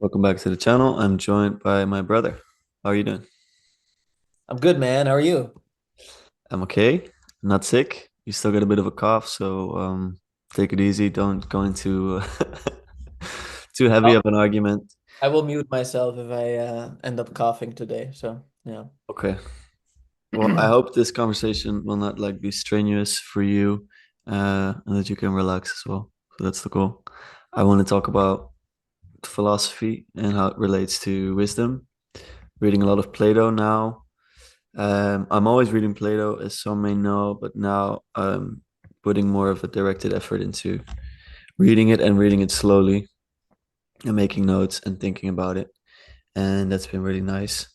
Welcome back to the channel. I'm joined by my brother. How are you doing? I'm good, man. How are you? I'm okay. Not sick. You still got a bit of a cough, so take it easy. Don't go into too heavy Oh, of an argument. I will mute myself if I end up coughing today. So, yeah. Okay. Well, I hope this conversation will not like be strenuous for you, and that you can relax as well. So that's the goal. I want to talk about philosophy and how it relates to wisdom. Reading a lot of Plato now. I'm always reading Plato, as some may know, but now I'm putting more of a directed effort into reading it and reading it slowly and making notes and thinking about it. And that's been really nice.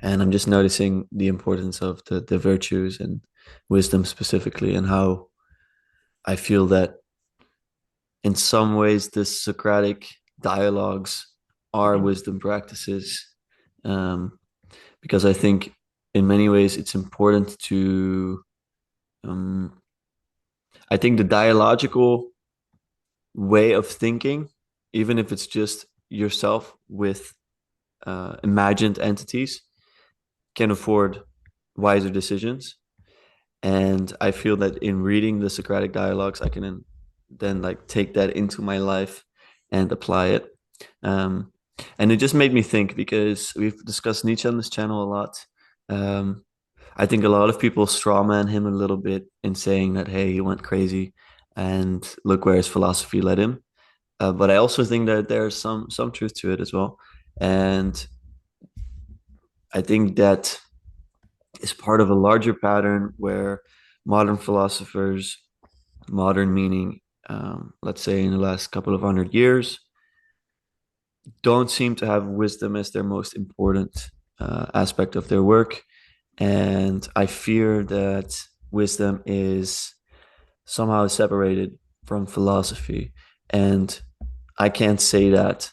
And I'm just noticing the importance of the virtues and wisdom specifically, and how I feel that in some ways the Socratic dialogues are wisdom practices. Um, because I think in many ways it's important to um, I think the dialogical way of thinking, even if it's just yourself with imagined entities, can afford wiser decisions. And I feel that in reading the Socratic dialogues, I can then like take that into my life and apply it. Um, and it just made me think, because we've discussed Nietzsche on this channel a lot. Um, I think a lot of people strawman him a little bit in saying that, hey, he went crazy and look where his philosophy led him. But I also think that there's some truth to it as well. And I think that is part of a larger pattern where modern philosophers, modern meaning, let's say in the last couple of 100 years, don't seem to have wisdom as their most important aspect of their work. And I fear that wisdom is somehow separated from philosophy. And I can't say that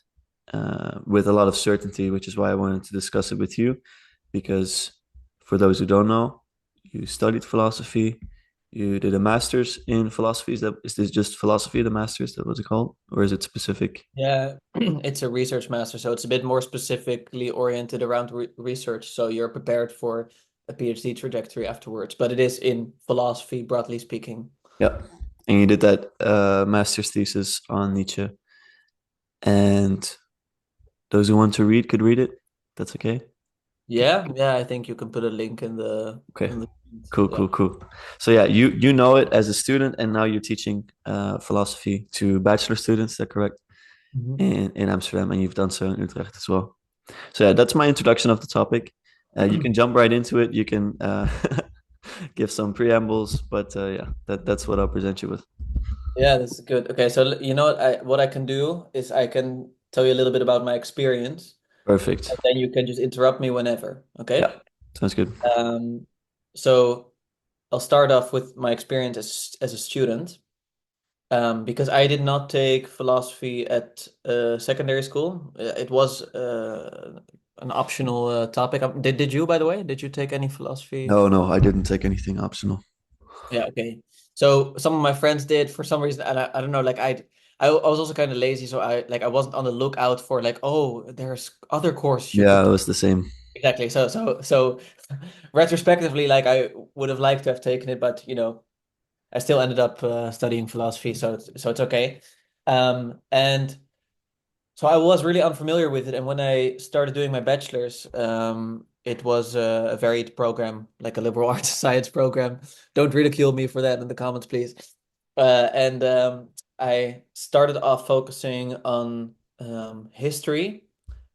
with a lot of certainty, which is why I wanted to discuss it with you. Because for those who don't know, you studied philosophy, you did a master's in philosophy. Is this just philosophy, the master's? That was it called, or is it specific? Yeah, it's a research master, so it's a bit more specifically oriented around research. So you're prepared for a PhD trajectory afterwards, but it is in philosophy, broadly speaking. Yeah, and you did that master's thesis on Nietzsche. And those who want to read could read it. That's okay. Yeah, I think you can put a link in the Okay. in the Cool, yeah. cool, cool. So yeah, you know it as a student, and now you're teaching philosophy to bachelor students. Is that correct? Mhm. In Amsterdam, and you've done so in Utrecht as well. So yeah, that's my introduction of the topic. You can jump right into it. You can give some preambles, but yeah, that's what I'll present you with. Yeah, this is good. Okay, so you know what I can do is I can tell you a little bit about my experience, Perfect. and then you can just interrupt me whenever. Yeah, Okay. sounds good. Um, so I'll start off with my experience as a student, because I did not take philosophy at secondary school. It was an optional topic. Did you, by the way? Did you take any philosophy? No, no, I didn't take anything optional. Yeah, okay. So some of my friends did for some reason, and I don't know, like I was also kind of lazy, so I wasn't on the lookout for like, oh, there's other courses you Yeah, could it take. was the same. Exactly. So retrospectively, like I would have liked to have taken it, but I still ended up studying philosophy, so it's okay. And so I was really unfamiliar with it, and when I started doing my bachelor's, it was a varied program, like a liberal arts science program. Don't ridicule me for that in the comments, please. And I started off focusing on history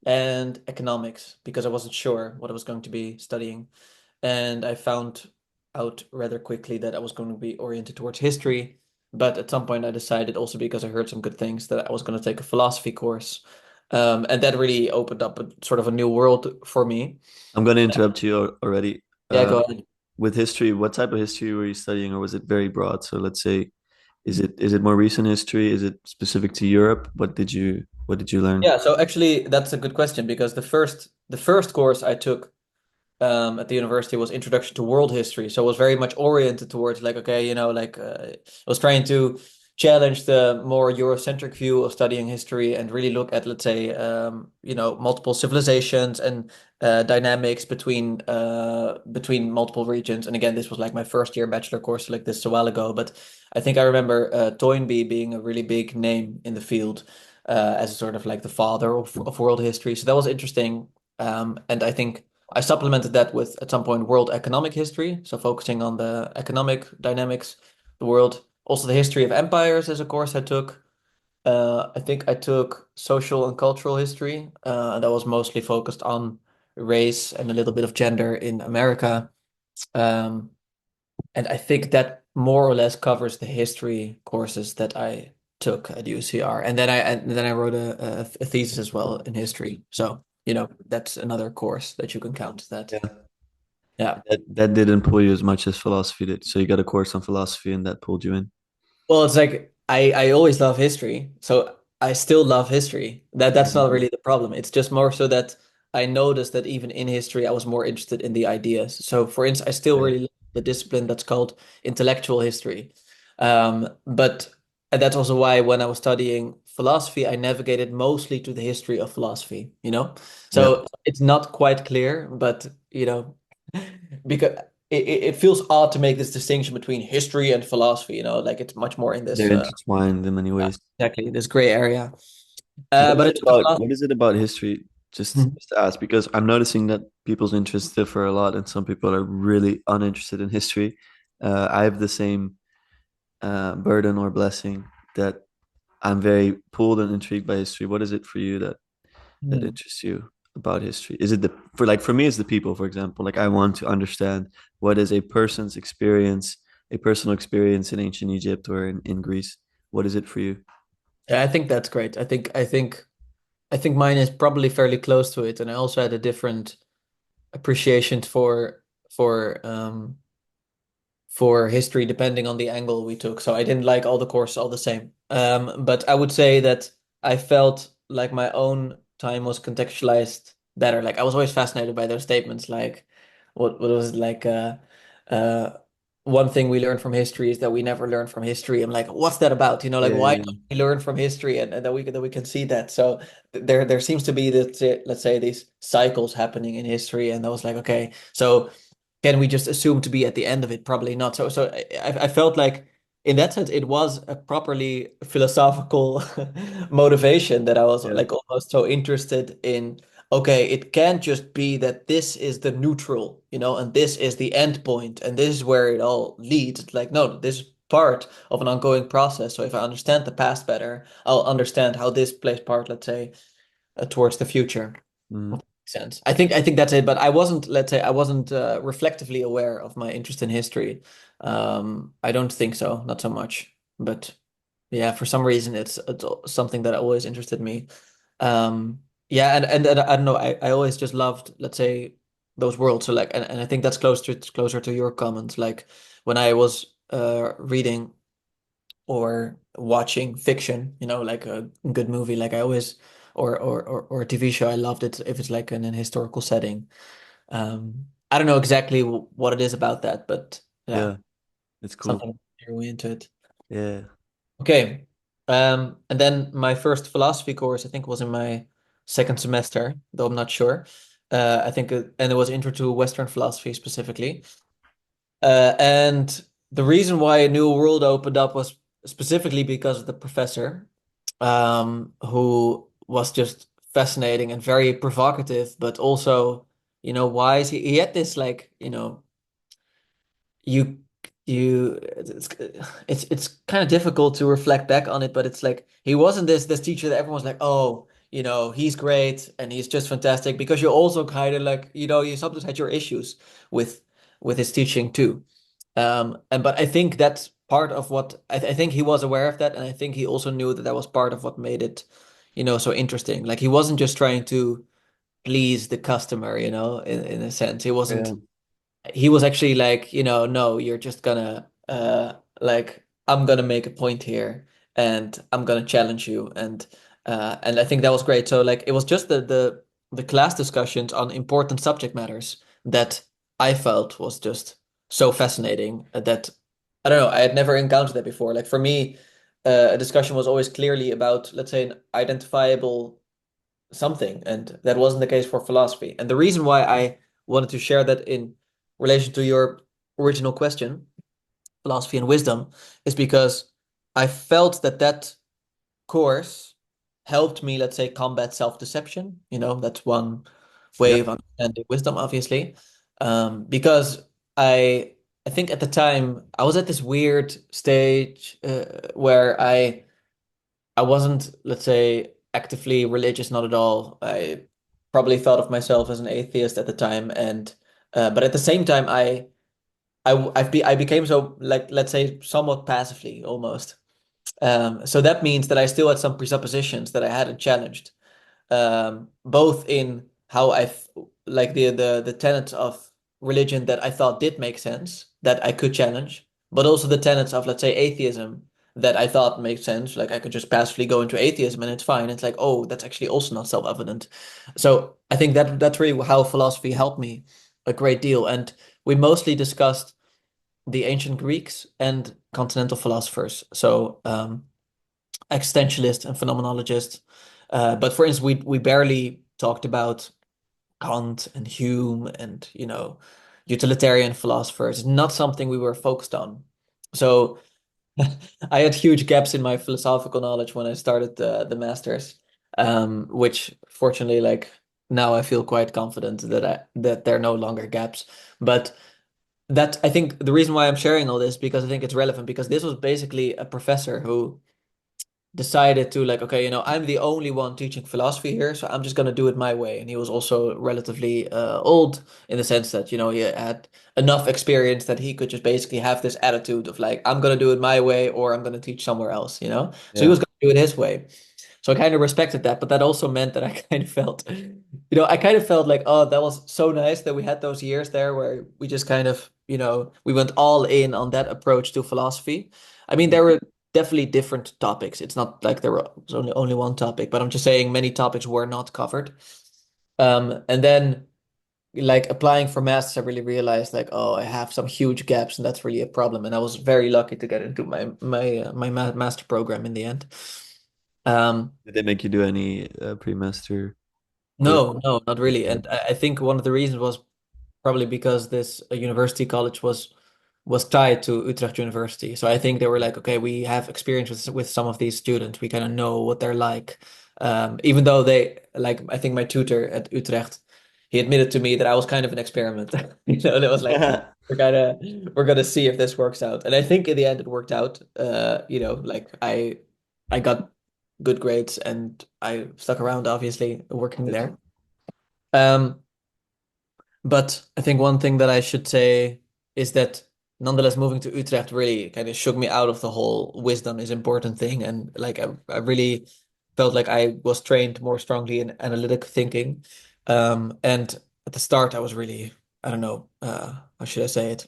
and economics because I wasn't sure what I was going to be studying. And I found out rather quickly that I was going to be oriented towards history. But at some point, I decided also because I heard some good things that I was going to take a philosophy course. And that really opened up a sort of a new world for me. I'm going to interrupt you already. Yeah, Uh, go ahead. with history, what type of history were you studying, or was it very broad? So let's say, is it more recent history? Is it specific to Europe? What did you learn? Yeah, so actually, that's a good question because the first course I took at the university was Introduction to World History. So it was very much oriented towards like, okay, like I was trying to challenge the more Eurocentric view of studying history and really look at, let's say, multiple civilizations and dynamics between multiple regions. And again, this was like my first year bachelor course, like this a while ago. But I think I remember Toynbee being a really big name in the field as sort of like the father of world history. So that was interesting. And I think I supplemented that with, at some point, world economic history, so focusing on the economic dynamics of the world. Also, the history of empires as a course I took. I think I took social and cultural history, and that was mostly focused on race and a little bit of gender in America. Um, and I think that more or less covers the history courses that I took at UCR. And then I wrote a thesis as well in history. So, that's another course that you can count that. Yeah. Yeah. That didn't pull you as much as philosophy did. So you got a course on philosophy and that pulled you in. Well, it's like I always love history, so I still love history. That's not Mhm. really the problem. It's just more so that I noticed that even in history, I was more interested in the ideas. So, for instance, I still Yeah. really love the discipline that's called intellectual history. But and that's also why when I was studying philosophy, I navigated mostly to the history of philosophy, you know? Yeah. So it's not quite clear, but because it feels odd to make this distinction between history and philosophy, like it's much more in this They're intertwined in many yeah, ways. exactly this gray area. What is But it it's the about? philosophy. What is it about history? Mhm. Just to ask, because I'm noticing that people's interests differ a lot, and some people are really uninterested in history. I have the same burden or blessing that I'm very pulled and intrigued by history. What is it for you that Hmm. interests you about history? Is it for me, it's the people, for example. Like I want to understand what is a person's experience, a personal experience in ancient Egypt or in Greece. What is it for you? Yeah, I think that's great. I think mine is probably fairly close to it, and I also had a different appreciation for history depending on the angle we took. So I didn't like all the courses all the same. But I would say that I felt like my own time was contextualized better. Like I was always fascinated by those statements. Like what was it like? Uh, one thing we learn from history is that we never learn from history. I'm like, what's that about? Like why Yeah, don't we learn from history and that we can see that. So there seems to be that let's say these cycles happening in history, and I was like, okay, so can we just assume to be at the end of it? Probably not. So I felt like in that sense it was a properly philosophical motivation that I was yeah, like almost so interested in. Okay, it can't just be that this is the neutral, and this is the end point, and this is where it all leads. It's like, no, this is part of an ongoing process. So if I understand the past better, I'll understand how this plays part, let's say, towards the future. mm, Makes sense. I think that's it. But I wasn't, let's say, I wasn't reflectively aware of my interest in history. I don't think so, not so much. But yeah, for some reason, it's something that always interested me. Yeah, and I don't know. I always just loved, let's say, those worlds. So like, and I think that's closer to your comments. Like when I was reading or watching fiction, like a good movie. Like I always, or a TV show, I loved it if it's like in an historical setting. I don't know exactly what it is about that, but yeah, yeah. It's cool. something really into it. Yeah, Okay. And then my first philosophy course, I think, was in my second semester, though I'm not sure. I think, and it was Intro to Western Philosophy specifically. And the reason why a new world opened up was specifically because of the professor, who was just fascinating and very provocative, but also, wise. He had this like, you it's kind of difficult to reflect back on it, but it's like he wasn't this teacher that everyone's like, oh, he's great and he's just fantastic, because you also kind of like, you sometimes had your issues with his teaching too. And but I think that's part of what I think he was aware of that, and I think he also knew that that was part of what made it, so interesting. Like he wasn't just trying to please the customer, in a sense. yeah. He was actually like, no, you're just gonna like I'm gonna make a point here and I'm gonna challenge you, and I think that was great. So like it was just the class discussions on important subject matters that I felt was just so fascinating, that I don't know, I had never encountered that before. Like for me, a discussion was always clearly about, let's say, an identifiable something, and that wasn't the case for philosophy. And the reason why I wanted to share that in relation to your original question, philosophy and wisdom, is because I felt that that course helped me, let's say, combat self-deception. That's one way Yeah. of understanding wisdom, obviously. Because I I think at the time I was at this weird stage where I wasn't, let's say, actively religious, not at all. I probably thought of myself as an atheist at the time, and but at the same time, I became so, like, let's say, somewhat passively almost. So that means that I still had some presuppositions that I hadn't challenged, both in how like the tenets of religion that I thought did make sense that I could challenge, but also the tenets of, let's say, atheism that I thought made sense. Like I could just passively go into atheism and it's fine. It's like, oh, that's actually also not self-evident. So I think that that's really how philosophy helped me a great deal. And we mostly discussed the ancient Greeks and continental philosophers. So existentialist and phenomenologist. But for instance, we barely talked about Kant and Hume and utilitarian philosophers. Not something we were focused on. So I had huge gaps in my philosophical knowledge when I started the masters, which fortunately, like now, I feel quite confident that there are no longer gaps. But that I think the reason why I'm sharing all this because I think it's relevant because this was basically a professor who decided to, like, okay, I'm the only one teaching philosophy here, so I'm just gonna do it my way. And he was also relatively old in the sense that, he had enough experience that he could just basically have this attitude of like, I'm gonna do it my way or I'm gonna teach somewhere else. So he Yeah. was gonna do it his way. So I kind of respected that, but that also meant that I kind of felt, I kind of felt like, oh, that was so nice that we had those years there where we just kind of, we went all in on that approach to philosophy. I mean, there were definitely different topics. It's not like there was only one topic, but I'm just saying many topics were not covered. And then like applying for masters, I really realized like, oh, I have some huge gaps, and that's really a problem. And I was very lucky to get into my master program in the end. Um, Did they make you do any pre-master course? no, no, not really. And I think one of the reasons was probably because this university college was tied to Utrecht University. So I think they were like, okay, we have experience with some of these students. We kind of know what they're like. Even though they like, I think my tutor at Utrecht, he admitted to me that I was kind of an experiment. That was like, we're gonna see if this works out. And I think in the end it worked out. Like I got good grades and I stuck around, obviously, working there. Um, but I think one thing that I should say is that nonetheless, moving to Utrecht really kind of shook me out of the whole wisdom is important thing. And like, I really felt like I was trained more strongly in analytic thinking. And at the start, I was really, I don't know, how should I say it?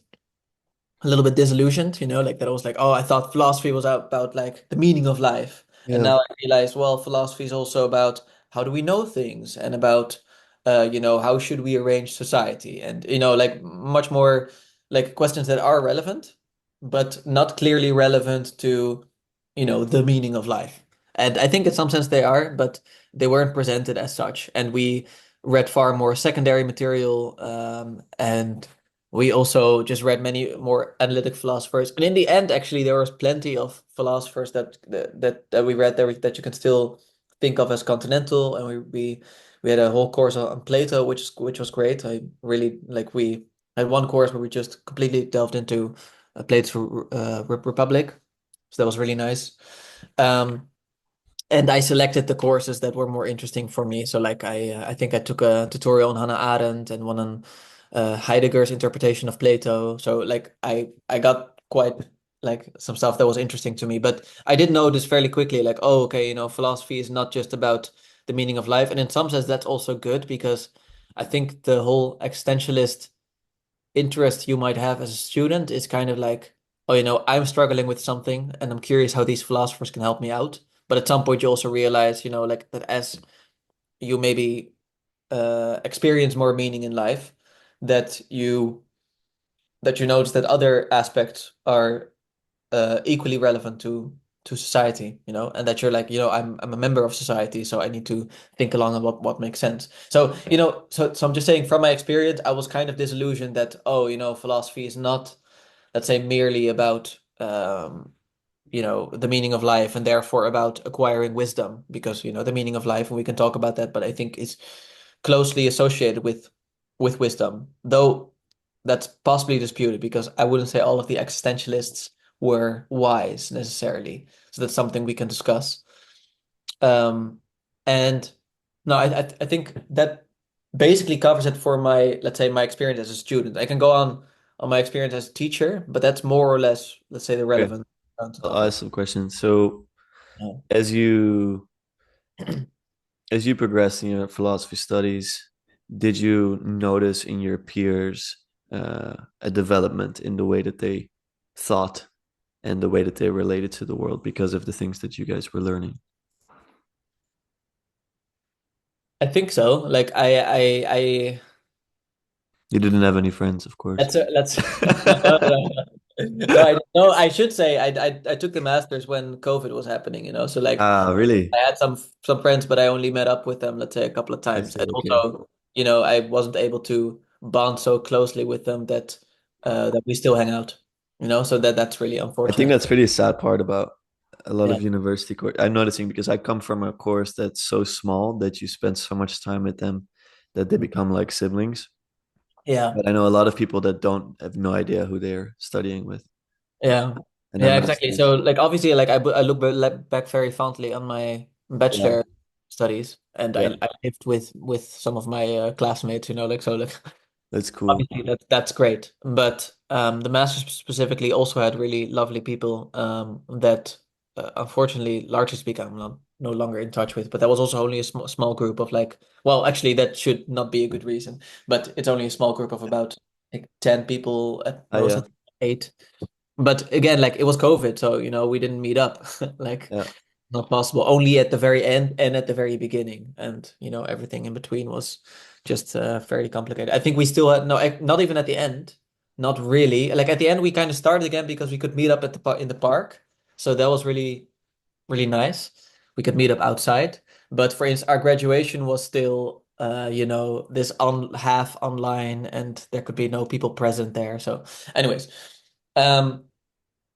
A little bit disillusioned, like that I was like, oh, I thought philosophy was about like the meaning of life. And Yeah. now I realize, well, philosophy is also about how do we know things and about, how should we arrange society and, like much more like questions that are relevant, but not clearly relevant to, the meaning of life. And I think in some sense they are, but they weren't presented as such. And we read far more secondary material, and we also just read many more analytic philosophers, and in the end, actually, there was plenty of philosophers that we read there that you can still think of as continental. And we had a whole course on Plato, which was great. I really like. We had one course where we just completely delved into Plato's Republic, so that was really nice. Um, and I selected the courses that were more interesting for me. So like I think I took a tutorial on Hannah Arendt and one on Heidegger's interpretation of Plato. So like I got quite like some stuff that was interesting to me. But I did notice fairly quickly like, oh, okay, philosophy is not just about the meaning of life. And in some sense that's also good because I think the whole existentialist interest you might have as a student is kind of like, oh, I'm struggling with something and I'm curious how these philosophers can help me out. But at some point you also realize, like that as you maybe experience more meaning in life, that you notice that other aspects are equally relevant to to society, and that you're like, I'm a member of society, so I need to think along on what makes sense. So, so I'm just saying from my experience, I was kind of disillusioned that, oh, philosophy is not, let's say, merely about the meaning of life and therefore about acquiring wisdom, because the meaning of life, and we can talk about that, but I think is closely associated with wisdom, though that's possibly disputed because I wouldn't say all of the existentialists were wise necessarily. So that's something we can discuss. And no, I think that basically covers it for my, let's say, my experience as a student. I can go on my experience as a teacher, but that's more or less, let's say, the Okay, relevant I'll topic. ask some questions. So Yeah. as you as you progress in your philosophy studies, did you notice in your peers a development in the way that they thought and the way that they related to the world because of the things that you guys were learning? I think so. Like I You didn't have any friends, of course. let's no, no, I should say I took the masters when COVID was happening, So like Ah, really? I had some friends, but I only met up with them, let's say, a couple of I times. And see. Okay. also, I wasn't able to bond so closely with them that we still hang out, So that's really I think unfortunate. that's really a sad part about a lot Yeah. of university course. I'm noticing because I come from a course that's so small that you spend so much time with them that they become like siblings. Yeah. But I know a lot of people that don't have no idea who they're studying with Yeah. and their Yeah, exactly. masters. So like obviously like I look back very fondly on my Yeah, bachelor studies, and yeah, I lived with some of my classmates, like so like that's cool. obviously that's great. But the masters specifically also had really lovely people that unfortunately, largely speaking, I'm not no longer in touch with. But that was also only a small group of like, well, actually that should not be a good reason, but it's only a small group of about like 10 people at Ah, most, yeah, I think 8. But again, like it was COVID, so we didn't meet up. Like yeah. not possible. Only at the very end and at the very beginning, and everything in between was just fairly complicated. I think we still had no, not even at the end, not really. Like at the end, we kind of started again because we could meet up at in the park, so that was really really nice. We could meet up outside, but for instance, our graduation was still this on half online, and there could be no people present there. So, anyways. Um,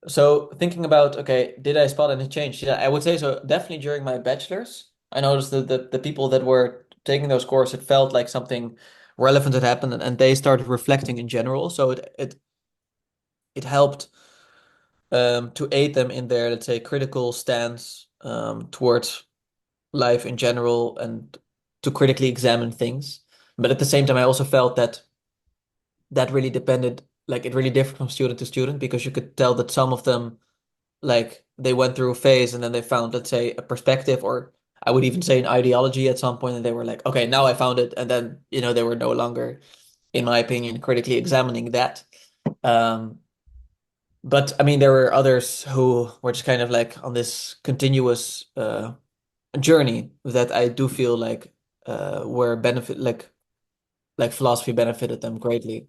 so thinking about, okay, did I spot any change? Yeah, I would say so. Definitely during my bachelor's, I noticed that the people that were taking those courses, it felt like something relevant had happened, and they started reflecting in general. So it helped to aid them in their, let's say, critical stance towards life in general and to critically examine things. But at the same time, I also felt that really depended, like it really differed from student to student, because you could tell that some of them, like they went through a phase and then they found, let's say, a perspective, or I would even say an ideology at some point, and they were like, okay, now I found it. And then, they were no longer, in my opinion, critically examining that. Um, but I mean, there were others who were just kind of like on this continuous journey that I do feel like were benefit like philosophy benefited them greatly.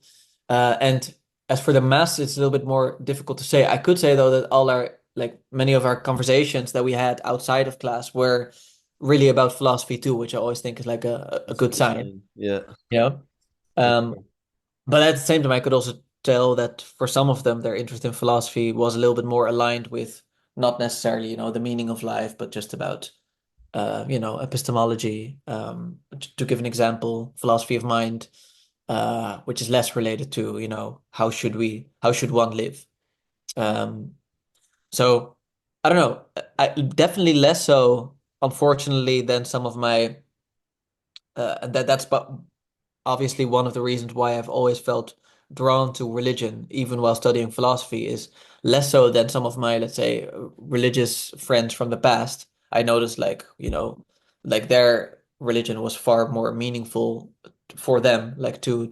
And as for the mass, it's a little bit more difficult to say. I could say though that all our like many of our conversations that we had outside of class were really about philosophy too, which I always think is like a That's a good good sign. sign. Yeah, Yeah. for Um, sure. but at the same time, I could also tell that for some of them, their interest in philosophy was a little bit more aligned with not necessarily, the meaning of life, but just about epistemology. To give an example, philosophy of mind, which is less related to, how should one live? Um, so I don't know. I definitely less so, unfortunately, than some of my, and that's but obviously one of the reasons why I've always felt drawn to religion, even while studying philosophy, is less so than some of my, let's say, religious friends from the past. I noticed, like, like their religion was far more meaningful for them, like to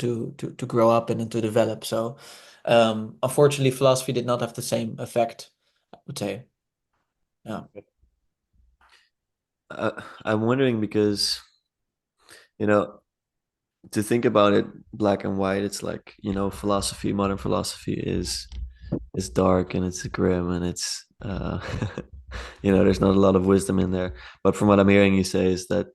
grow up and to develop. So, unfortunately, philosophy did not have the same effect, I would say. Yeah. I'm wondering because you know to think about it black and white, it's like modern philosophy is dark and it's grim and it's There's not a lot of wisdom in there. But from what I'm hearing you say is that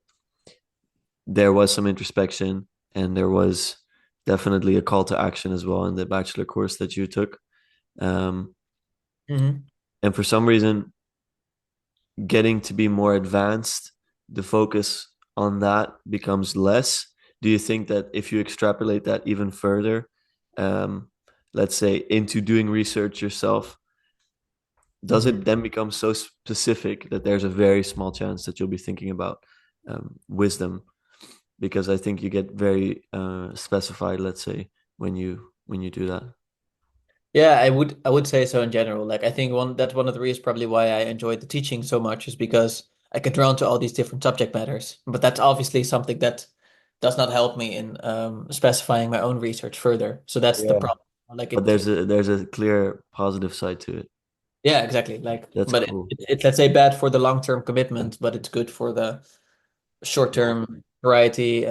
there was some introspection and there was definitely a call to action as well in the bachelor course that you took. Um, Hmm. and for some reason, getting to be more advanced, the focus on that becomes less. Do you think that if you extrapolate that even further, um, let's say into doing research yourself, does Hmm. it then become so specific that there's a very small chance that you'll be thinking about wisdom? Because I think you get very specified, let's say, when you do that. Yeah, I would say so in general. Like I think one of the reasons probably why I enjoyed the teaching so much is because I get drawn to all these different subject matters. But that's obviously something that does not help me in specifying my own research further. So that's the Yeah. problem. Like But there's a clear positive side to it. yeah, exactly. Like, That's but cool. it's let's say bad for the long-term commitment, but it's good for the Yeah. short-term variety.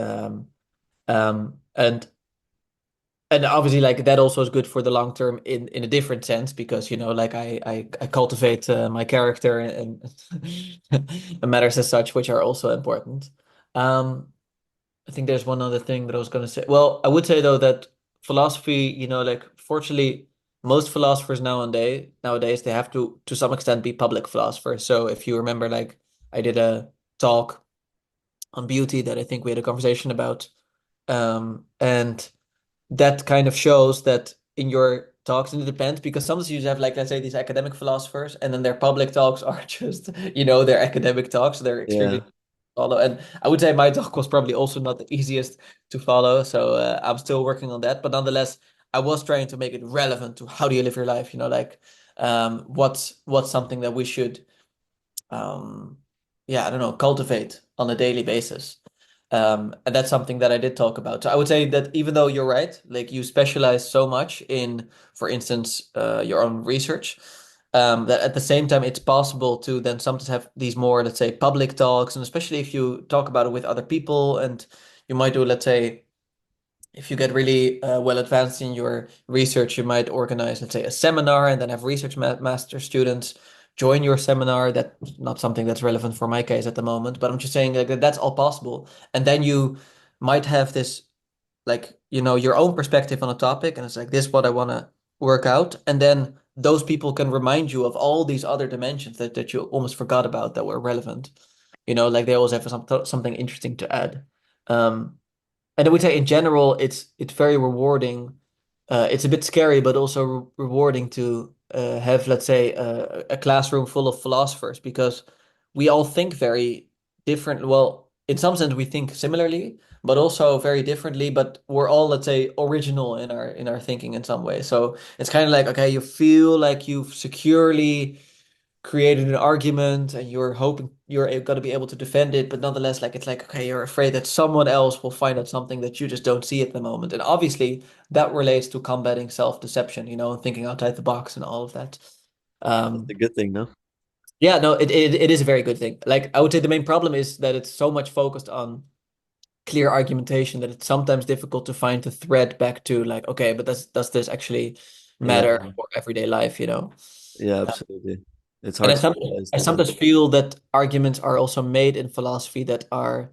And obviously like that also is good for the long term in a different sense because like I cultivate my character and matters as such which are also important. um I think there's one other thing that I was going to say. Well, I would say though that philosophy, like fortunately most philosophers nowadays they have to some extent be public philosophers. So if you remember, like I did a talk on beauty that I think we had a conversation about, and that kind of shows that in your talks, and it depends because sometimes you have, like, let's say these academic philosophers and then their public talks are just their academic talks, they're extremely Yeah. follow. And I would say my talk was probably also not the easiest to follow, so I'm still working on that, but nonetheless I was trying to make it relevant to how do you live your life, like what's something that we should um yeah, I don't know, cultivate on a daily basis. And that's something that I did talk about. So I would say that even though you're right, like you specialize so much in, for instance, your own research, that at the same time it's possible to then sometimes have these more, let's say, public talks, and especially if you talk about it with other people, and you might do, let's say, if you get really well advanced in your research, you might organize, let's say, a seminar and then have research master students join your seminar. That's not something that's relevant for my case at the moment, but I'm just saying like that's all possible. And then you might have this, like, your own perspective on a topic, and it's like, this is what I want to work out. And then those people can remind you of all these other dimensions that you almost forgot about that were relevant. Like they always have something interesting to add. Um, and I would say in general, it's very rewarding. It's a bit scary, but also rewarding to have, let's say, a classroom full of philosophers because we all think very different. Well, in some sense, we think similarly, but also very differently. But we're all, let's say, original in our thinking in some way. So it's kind of like, okay, you feel like you've securely created an argument and you're hoping you're going to be able to defend it, but nonetheless, like it's like, okay, you're afraid that someone else will find out something that you just don't see at the moment. And obviously that relates to combating self-deception, and thinking outside the box and all of that. That's um a good thing, no? yeah, no, it is a very good thing. Like I would say the main problem is that it's so much focused on clear argumentation that it's sometimes difficult to find the thread back to, like, okay, but does this actually matter Yeah. for everyday life? Yeah, absolutely. It's And hard to realize I that, yeah. sometimes feel that arguments are also made in philosophy that are,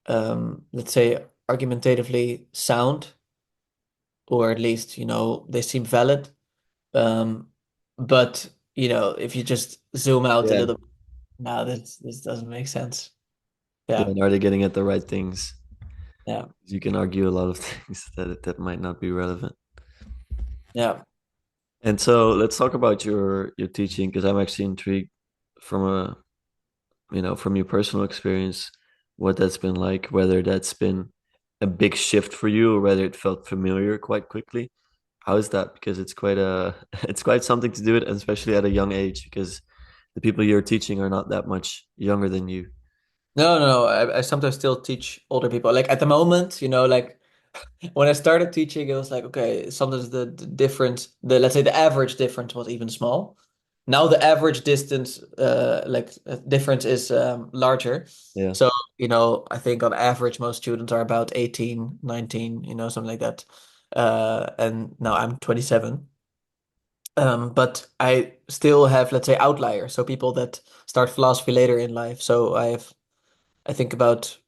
let's say, argumentatively sound, or at least, they seem valid. Um, but, if you just zoom out a Yeah. little, no, this doesn't make sense. Yeah, Yeah, and are they getting at the right things? yeah, You can argue a lot of things that might not be relevant. yeah. And so let's talk about your teaching because I'm actually intrigued from from your personal experience, what that's been like, whether that's been a big shift for you or whether it felt familiar quite quickly. How is that? Because it's quite a it's quite something to do it, especially at a young age, because the people you're teaching are not that much younger than you. No, no, no. I sometimes still teach older people. Like at the moment, like when I started teaching, it was like, okay, sometimes the difference, let's say the average difference was even small. Now the average distance, difference is larger. Yeah. So, I think on average, most students are about 18, 19, something like that. And now I'm 27. But I still have, let's say, outliers. So people that start philosophy later in life. So I think about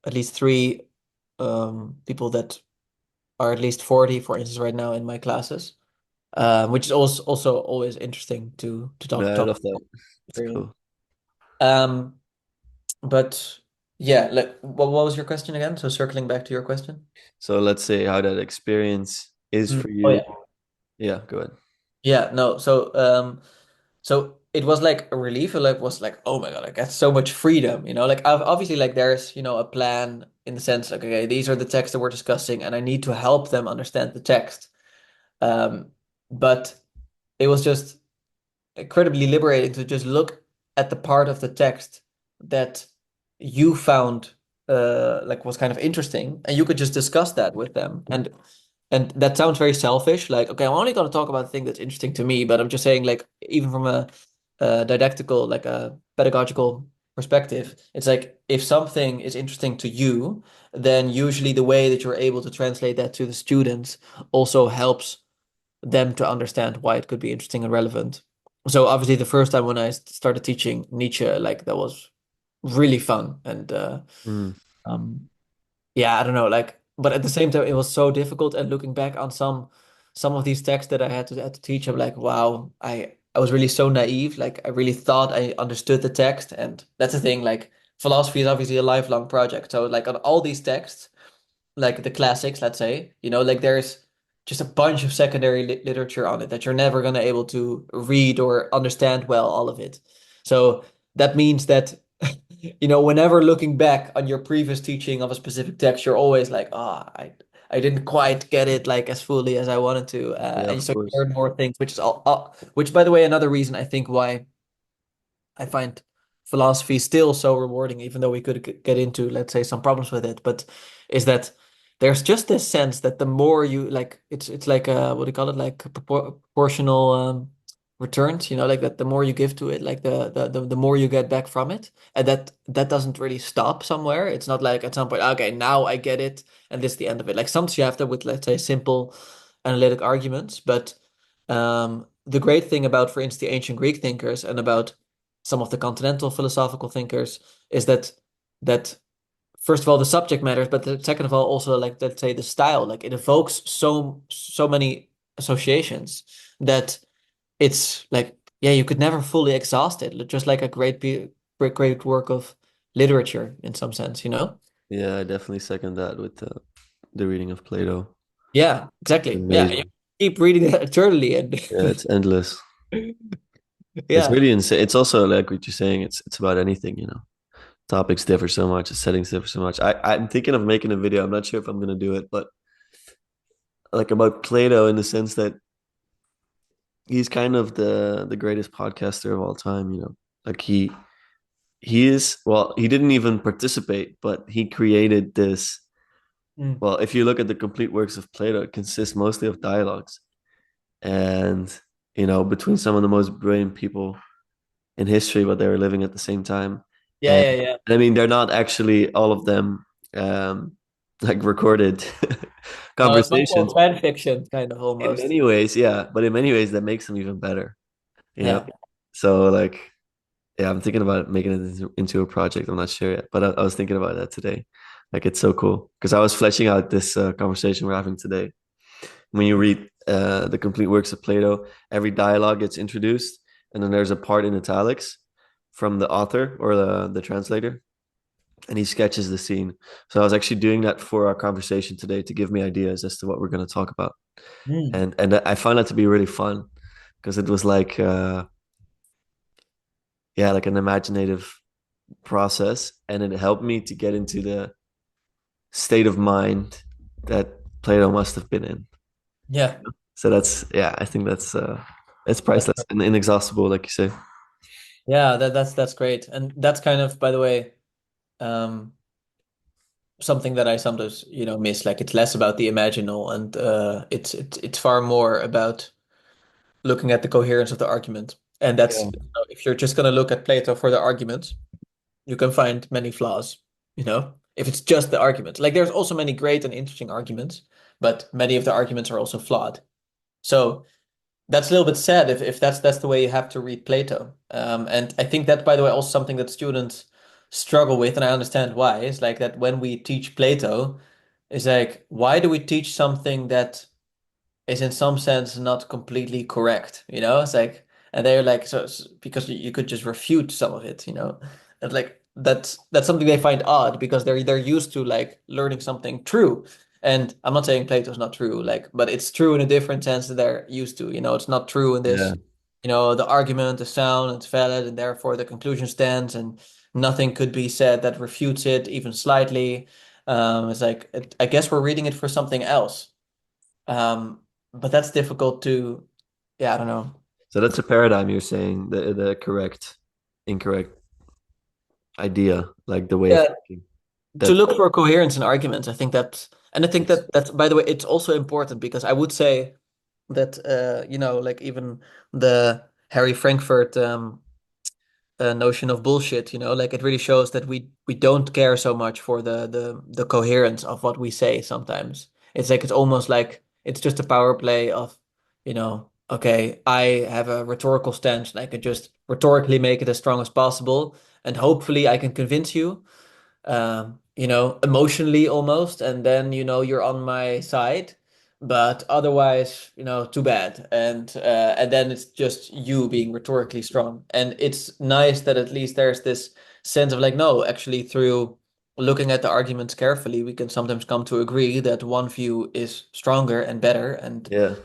at least three people that are at least 40, for instance, right now in my classes, which is also always interesting to Yeah, I talk love that. It's experience. cool. Um, but yeah, like what was your question again? So circling back to your question. So let's say how that experience is for Oh you. yeah. Yeah, go ahead. Yeah, no. So it was like a relief. Like was like, oh my God, I get so much freedom, Like obviously like there's, a plan in the sense like, okay, these are the texts that we're discussing and I need to help them understand the text. Um, but it was just incredibly liberating to just look at the part of the text that you found like was kind of interesting and you could just discuss that with them. And that sounds very selfish. Like, okay, I'm only going to talk about the thing that's interesting to me, but I'm just saying, like, even from a didactical, like a pedagogical perspective, it's like if something is interesting to you, then usually the way that you're able to translate that to the students also helps them to understand why it could be interesting and relevant. So obviously, the first time when I started teaching Nietzsche, like that was really fun, and Mm. um, yeah, I don't know, like, but at the same time, it was so difficult. And looking back on some of these texts that I had to teach, I'm like, wow, I was really so naive. Like, I really thought I understood the text, and that's the thing. Like, philosophy is obviously a lifelong project. So, like, on all these texts, like the classics, let's say, like there's just a bunch of secondary literature on it that you're never gonna able to read or understand well, all of it. So that means that whenever looking back on your previous teaching of a specific text, you're always like, I didn't quite get it like as fully as I wanted to, Yeah, and of so you course. learn more things, which is which by the way, another reason I think why I find philosophy still so rewarding, even though we could get into, let's say, some problems with it. But is that there's just this sense that the more you like, it's like what do you call it, like proportional returns. Like that the more you give to it, like the more you get back from it, and that doesn't really stop somewhere. It's not like at some point, okay, now I get it, and this is the end of it. Like sometimes you have that with, let's say, simple analytic arguments, but the great thing about, for instance, the ancient Greek thinkers and about some of the continental philosophical thinkers is that first of all the subject matters, but second of all also like let's say the style, like it evokes so many associations that it's like yeah you could never fully exhaust it, just like a great work of literature in some sense. Yeah, I definitely second that with the reading of Plato. Yeah, exactly. Yeah, you Amazing. keep reading it eternally and Yeah, it's endless. It's yeah. really insane. It's also like what you're saying. It's about anything. Topics differ so much, the settings differ so much. I'm thinking of making a video. I'm not sure if I'm gonna do it, but like about Plato in the sense that he's kind of the greatest podcaster of all time. Like he is. Well, he didn't even participate, but he created this. Mm. Well, if you look at the complete works of Plato, it consists mostly of dialogues, and between some of the most brilliant people in history, but they were living at the same time. Yeah, And yeah, yeah. I mean, they're not actually all of them like recorded No, it's much more conversations. fan fiction, kind of In almost. many ways, yeah, but in many ways that makes them even better, you know. Yeah. So like, yeah, I'm thinking about making it into a project. I'm not sure yet, but I was thinking about that today. Like, it's so cool because I was fleshing out this conversation we're having today. When you read the complete works of Plato, every dialogue gets introduced, and then there's a part in italics from the author or the translator, and he sketches the scene. So I was actually doing that for our conversation today to give me ideas as to what we're going to talk about, Mm. and I found that to be really fun because it was like yeah, like an imaginative process, and it helped me to get into the state of mind that Plato must have been in. Yeah. So that's yeah, I think that's it's That's priceless and inexhaustible, like you say. yeah, that's great. And that's kind of, by the way, um something that I sometimes, miss. Like it's less about the imaginal and it's far more about looking at the coherence of the argument. And that's, Yeah. if you're just gonna look at Plato for the arguments, you can find many flaws. If it's just the argument. Like there's also many great and interesting arguments, but many of the arguments are also flawed. So that's a little bit sad if that's the way you have to read Plato. And I think that, by the way, also something that students struggle with, and I understand why. Is like that when we teach Plato, is like, why do we teach something that is in some sense not completely correct, you know? It's like, and they're like, because you could just refute some of it, you know? And like that's something they find odd because they're used to like learning something true. And I'm not saying Plato's not true, like, but it's true in a different sense that they're used to, you know? It's not true in Yeah. this, you know, the argument is sound, it's valid, and therefore the conclusion stands, and nothing could be said that refutes it even slightly. It's like, I guess we're reading it for something else. Um, but that's difficult to, yeah, I don't know. So that's a paradigm you're saying, the correct, incorrect idea, like the way of Yeah, thinking. to That look for coherence in arguments, I think that, and I think it's that that's, by the way, it's also important because I would say that, you know, like even the Harry Frankfurt notion of bullshit, you know, like it really shows that we don't care so much for the coherence of what we say sometimes. It's like it's almost like it's just a power play of, you know, okay, I have a rhetorical stance and I can just rhetorically make it as strong as possible, and hopefully I can convince you, you know, emotionally almost, and then, you know, you're on my side. But otherwise, you know, too bad. And then it's just you being rhetorically strong. And it's nice that at least there's this sense of like, no, actually, through looking at the arguments carefully, we can sometimes come to agree that one view is stronger and better and yeah,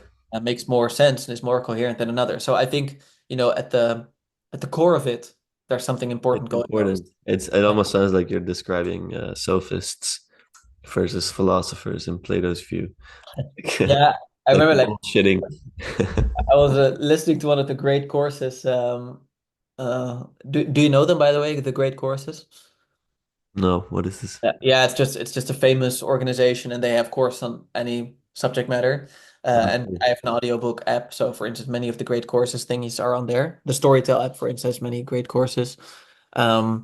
makes more sense and is more coherent than another. So I think, you know, at the core of it, there's something important it's going on. important. It almost sounds like you're describing sophists versus philosophers in Plato's view. Yeah, I Like remember like bullshitting. I was listening to one of the great courses. Do you know them, by the way, the great courses? No, what is this? Yeah, it's just a famous organization, and they have course on any subject matter. And Okay. I have an audiobook app, so for instance, many of the great courses thingies are on there. The Storytel app, for instance, many great courses. Um,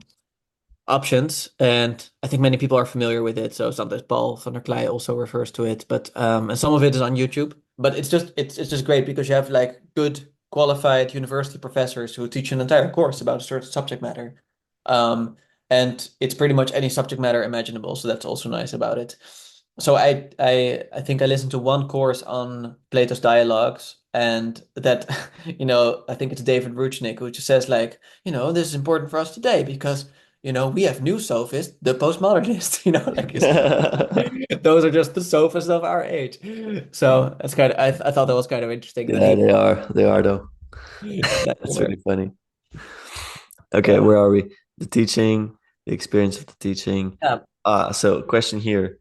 options, and I think many people are familiar with it. So sometimes Paul van der Klei also refers to it, but and some of it is on YouTube. But it's just great because you have like good qualified university professors who teach an entire course about a certain subject matter, um, and it's pretty much any subject matter imaginable. So that's also nice about it. So I think I listened to one course on Plato's dialogues, and that you know, I think it's David Ruchnick who just says like, you know, this is important for us today because, you know, we have new sophists, the postmodernists, you know, like those are just the sophists of our age. So that's kind of, I thought that was kind of interesting that Yeah, he they are. They are though. that That's were, really funny. Okay, yeah. where are we? The teaching, the experience of the teaching. Yeah. So question here.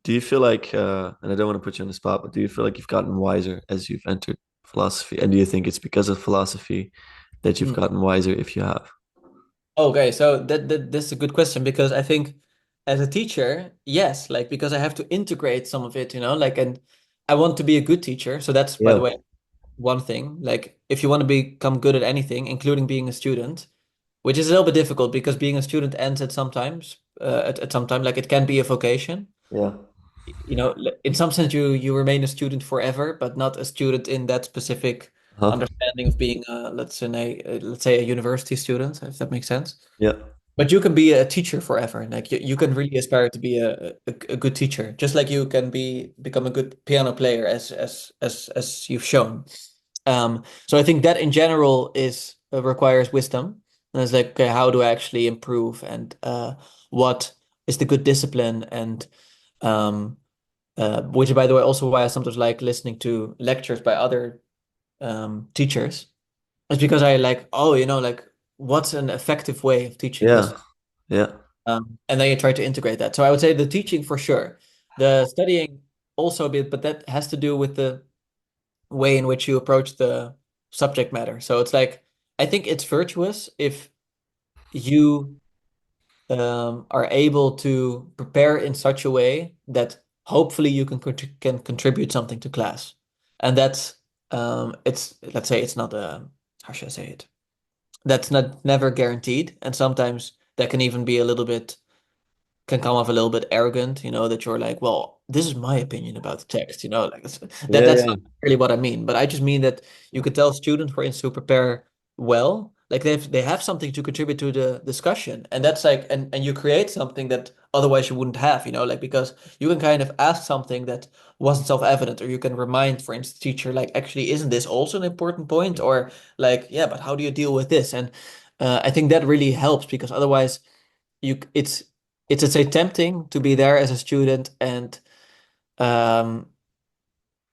Do you feel like, and I don't want to put you on the spot, but do you feel like you've gotten wiser as you've entered philosophy? And do you think it's because of philosophy that you've Hmm. gotten wiser if you have? Okay, so that's a good question because I think as a teacher, yes, like because I have to integrate some of it, you know, like, and I want to be a good teacher. So that's, by the Yeah. way, one thing. Like if you want to become good at anything, including being a student, which is a little bit difficult because being a student ends at some time, like it can be a vocation. Yeah. You know, in some sense you remain a student forever, but not a student in that specific Huh? understanding of being let's say a university student, if that makes sense. Yeah. But you can be a teacher forever. Like you can really aspire to be a good teacher, just like you can become a good piano player as you've shown. So I think that in general is requires wisdom. And it's like, okay, how do I actually improve, and what is the good discipline, and um, which, by the way, also why I sometimes like listening to lectures by other teachers. It's because I like, oh, you know, like what's an effective way of teaching this? Yeah. Yeah. And then you try to integrate that. So I would say the teaching for sure, the studying also a bit, but that has to do with the way in which you approach the subject matter. So it's like, I think it's virtuous if you are able to prepare in such a way that hopefully you can contribute something to class. And that's it's, let's say it's not a, how should I say it? That's not never guaranteed, and sometimes that can even be a little bit. can come off a little bit arrogant, that you're like, well, this is my opinion about the text, like Yeah, that's yeah. not really what I mean. But I just mean that you could tell students, for instance, who prepare well, like they have something to contribute to the discussion. And that's like and you create something that otherwise you wouldn't have, like because you can kind of ask something that wasn't self-evident, or you can remind, for instance, teacher, like, actually, isn't this also an important point? Or like, yeah, but how do you deal with this? And I think that really helps because otherwise you it's let's say tempting to be there as a student and um,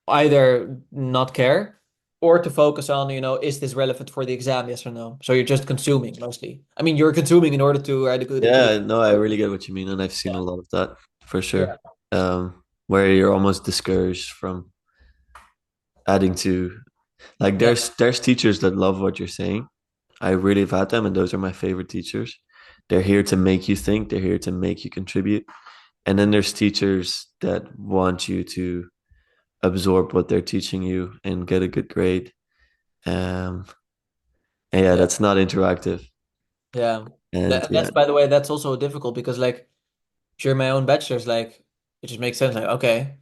either not care or to focus on, is this relevant for the exam, yes or no? So you're just consuming mostly. I mean, you're consuming in order to write a good. Yeah, no, I really get what you mean, and I've seen a Yeah. lot of that for Yeah. sure. Where you're almost discouraged from adding to like Yeah. there's teachers that love what you're saying. I really have had them, and those are my favorite teachers. They're here to make you think, they're here to make you contribute. And then there's teachers that want you to absorb what they're teaching you and get a good grade. Um, and yeah, Yeah. that's not interactive. Yeah. And That's, yeah, by the way, that's also difficult because like during my own bachelor's, like it just makes sense. Like, okay,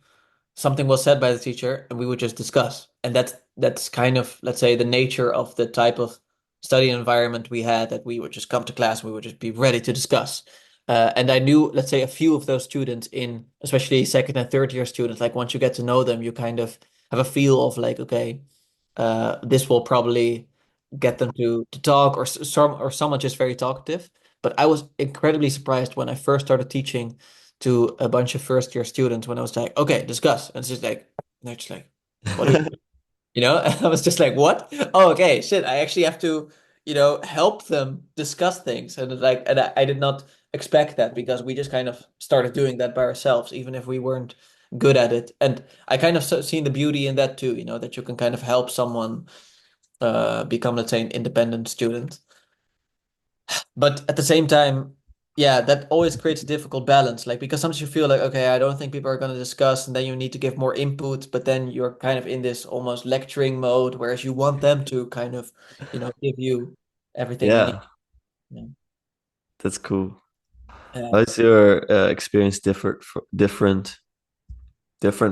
something was said by the teacher and we would just discuss, and that's kind of, let's say, the nature of the type of study environment we had, that we would just come to class and we would just be ready to discuss. And I knew, let's say, a few of those students, in especially second and third year students, like once you get to know them, you kind of have a feel of like, okay, this will probably get them to talk, or someone just very talkative. But I was incredibly surprised when I first started teaching to a bunch of first year students, when I was like, okay, discuss. And it's just like, they're just like, what do And I was just like, what? Oh, okay, shit. I actually have to, help them discuss things. And like, and I did not expect that because we just kind of started doing that by ourselves, even if we weren't good at it. And I kind of seen the beauty in that too, that you can kind of help someone become, let's say, an independent student. But at the same time, yeah, that always creates a difficult balance. Like, because sometimes you feel like, okay, I don't think people are going to discuss, and then you need to give more input, but then you're kind of in this almost lecturing mode, whereas you want them to kind of, give you everything you need. yeah, Yeah. that's cool. Yeah. How's your experience different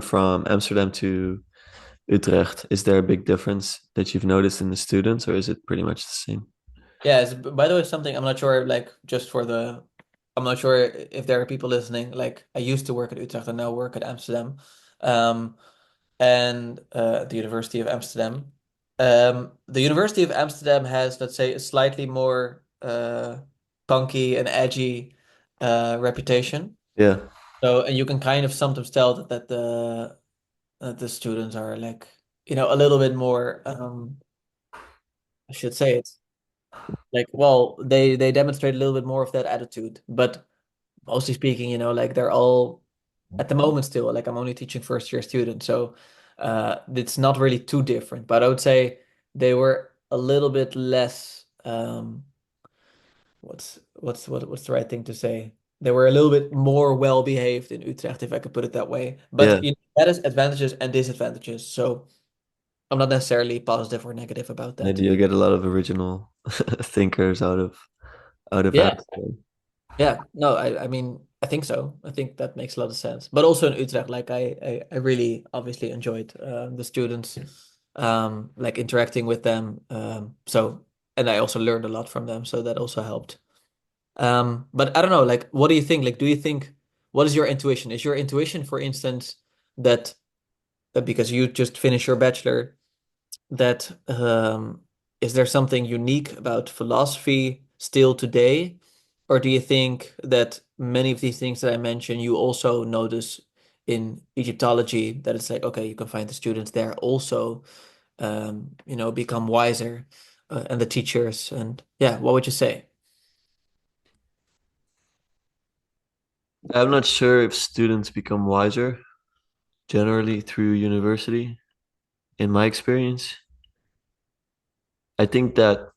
from Amsterdam to Utrecht? Is there a big difference that you've noticed in the students, or is it pretty much the same? Yeah, by the way, something I'm not sure, like, I'm not sure if there are people listening. Like, I used to work at Utrecht and now work at Amsterdam. Um, and the University of Amsterdam. The University of Amsterdam has, let's say, a slightly more punky and edgy reputation. Yeah, So, and you can kind of sometimes tell that the students are like, a little bit more. I should say it's like, well, they demonstrate a little bit more of that attitude, but mostly speaking, like they're all at the moment still, like I'm only teaching first year students, so it's not really too different. But I would say they were a little bit less what's the right thing to say? They were a little bit more well behaved in Utrecht, if I could put it that way. yeah. But that is advantages and disadvantages. So I'm not necessarily positive or negative about that. Maybe you get a lot of original thinkers out of Yeah. Amsterdam. Yeah, no, I mean, I think so. I think that makes a lot of sense. But also in Utrecht, like I really obviously enjoyed the students, like interacting with them. So, and I also learned a lot from them, so that also helped. But I don't know, like, what do you think? Like, do you think, what is your intuition? Is your intuition, for instance, that because you just finished your bachelor, that is there something unique about philosophy still today? Or do you think that many of these things that I mentioned, you also notice in Egyptology, that it's like, okay, you can find the students there also, become wiser, and the teachers, and yeah, what would you say? I'm not sure if students become wiser generally through university. In my experience, I think that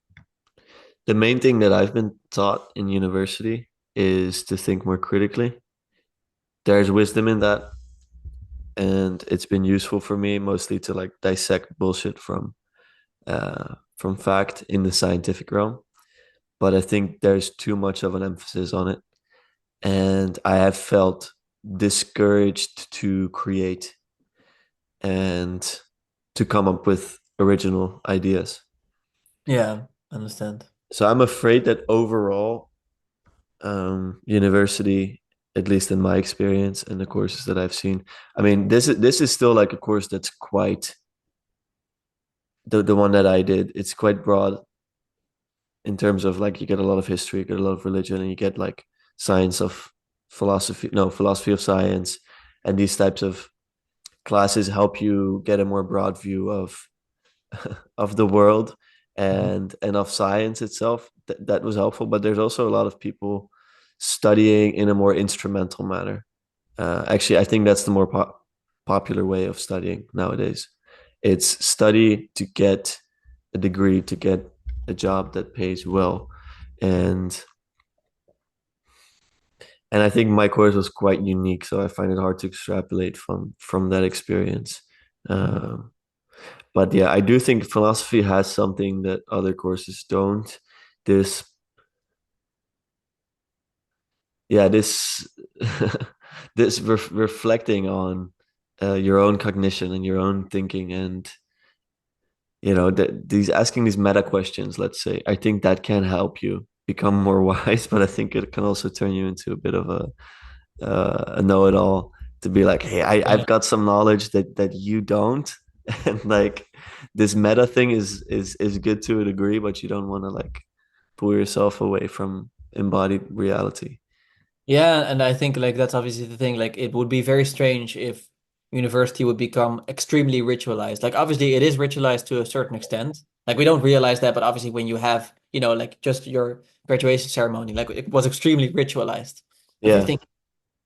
the main thing that I've been taught in university is to think more critically. There's wisdom in that, and it's been useful for me mostly to like dissect bullshit from fact in the scientific realm. But I think there's too much of an emphasis on it. and I have felt discouraged to create and to come up with original ideas. Yeah, understand. So I'm afraid that overall, university, at least in my experience and the courses that I've seen, I mean, this is still like a course that's quite the one that I did. It's quite broad in terms of like you get a lot of history, you get a lot of religion, and you get like science of philosophy, no, philosophy of science, and these types of classes help you get a more broad view of the world Mhm. and of science itself. That was helpful, but there's also a lot of people studying in a more instrumental manner. Actually, I think that's the more popular way of studying nowadays. It's study to get a degree, to get a job that pays well, and I think my course was quite unique, so I find it hard to extrapolate from that experience. Um, but yeah, I do think philosophy has something that other courses don't. This, yeah, this this reflecting on your own cognition and your own thinking, and these asking these meta questions. Let's say, I think that can help you become more wise, but I think it can also turn you into a bit of a know-it-all, to be like, hey, I've Yeah. got some knowledge that you don't, and like this meta thing is good to a degree, but you don't want to like pull yourself away from embodied reality. Yeah, and I think like that's obviously the thing. Like it would be very strange if university would become extremely ritualized. Like obviously it is ritualized to a certain extent. Like we don't realize that, but obviously when you have, like just your graduation ceremony, like it was extremely ritualized if you Yeah, think.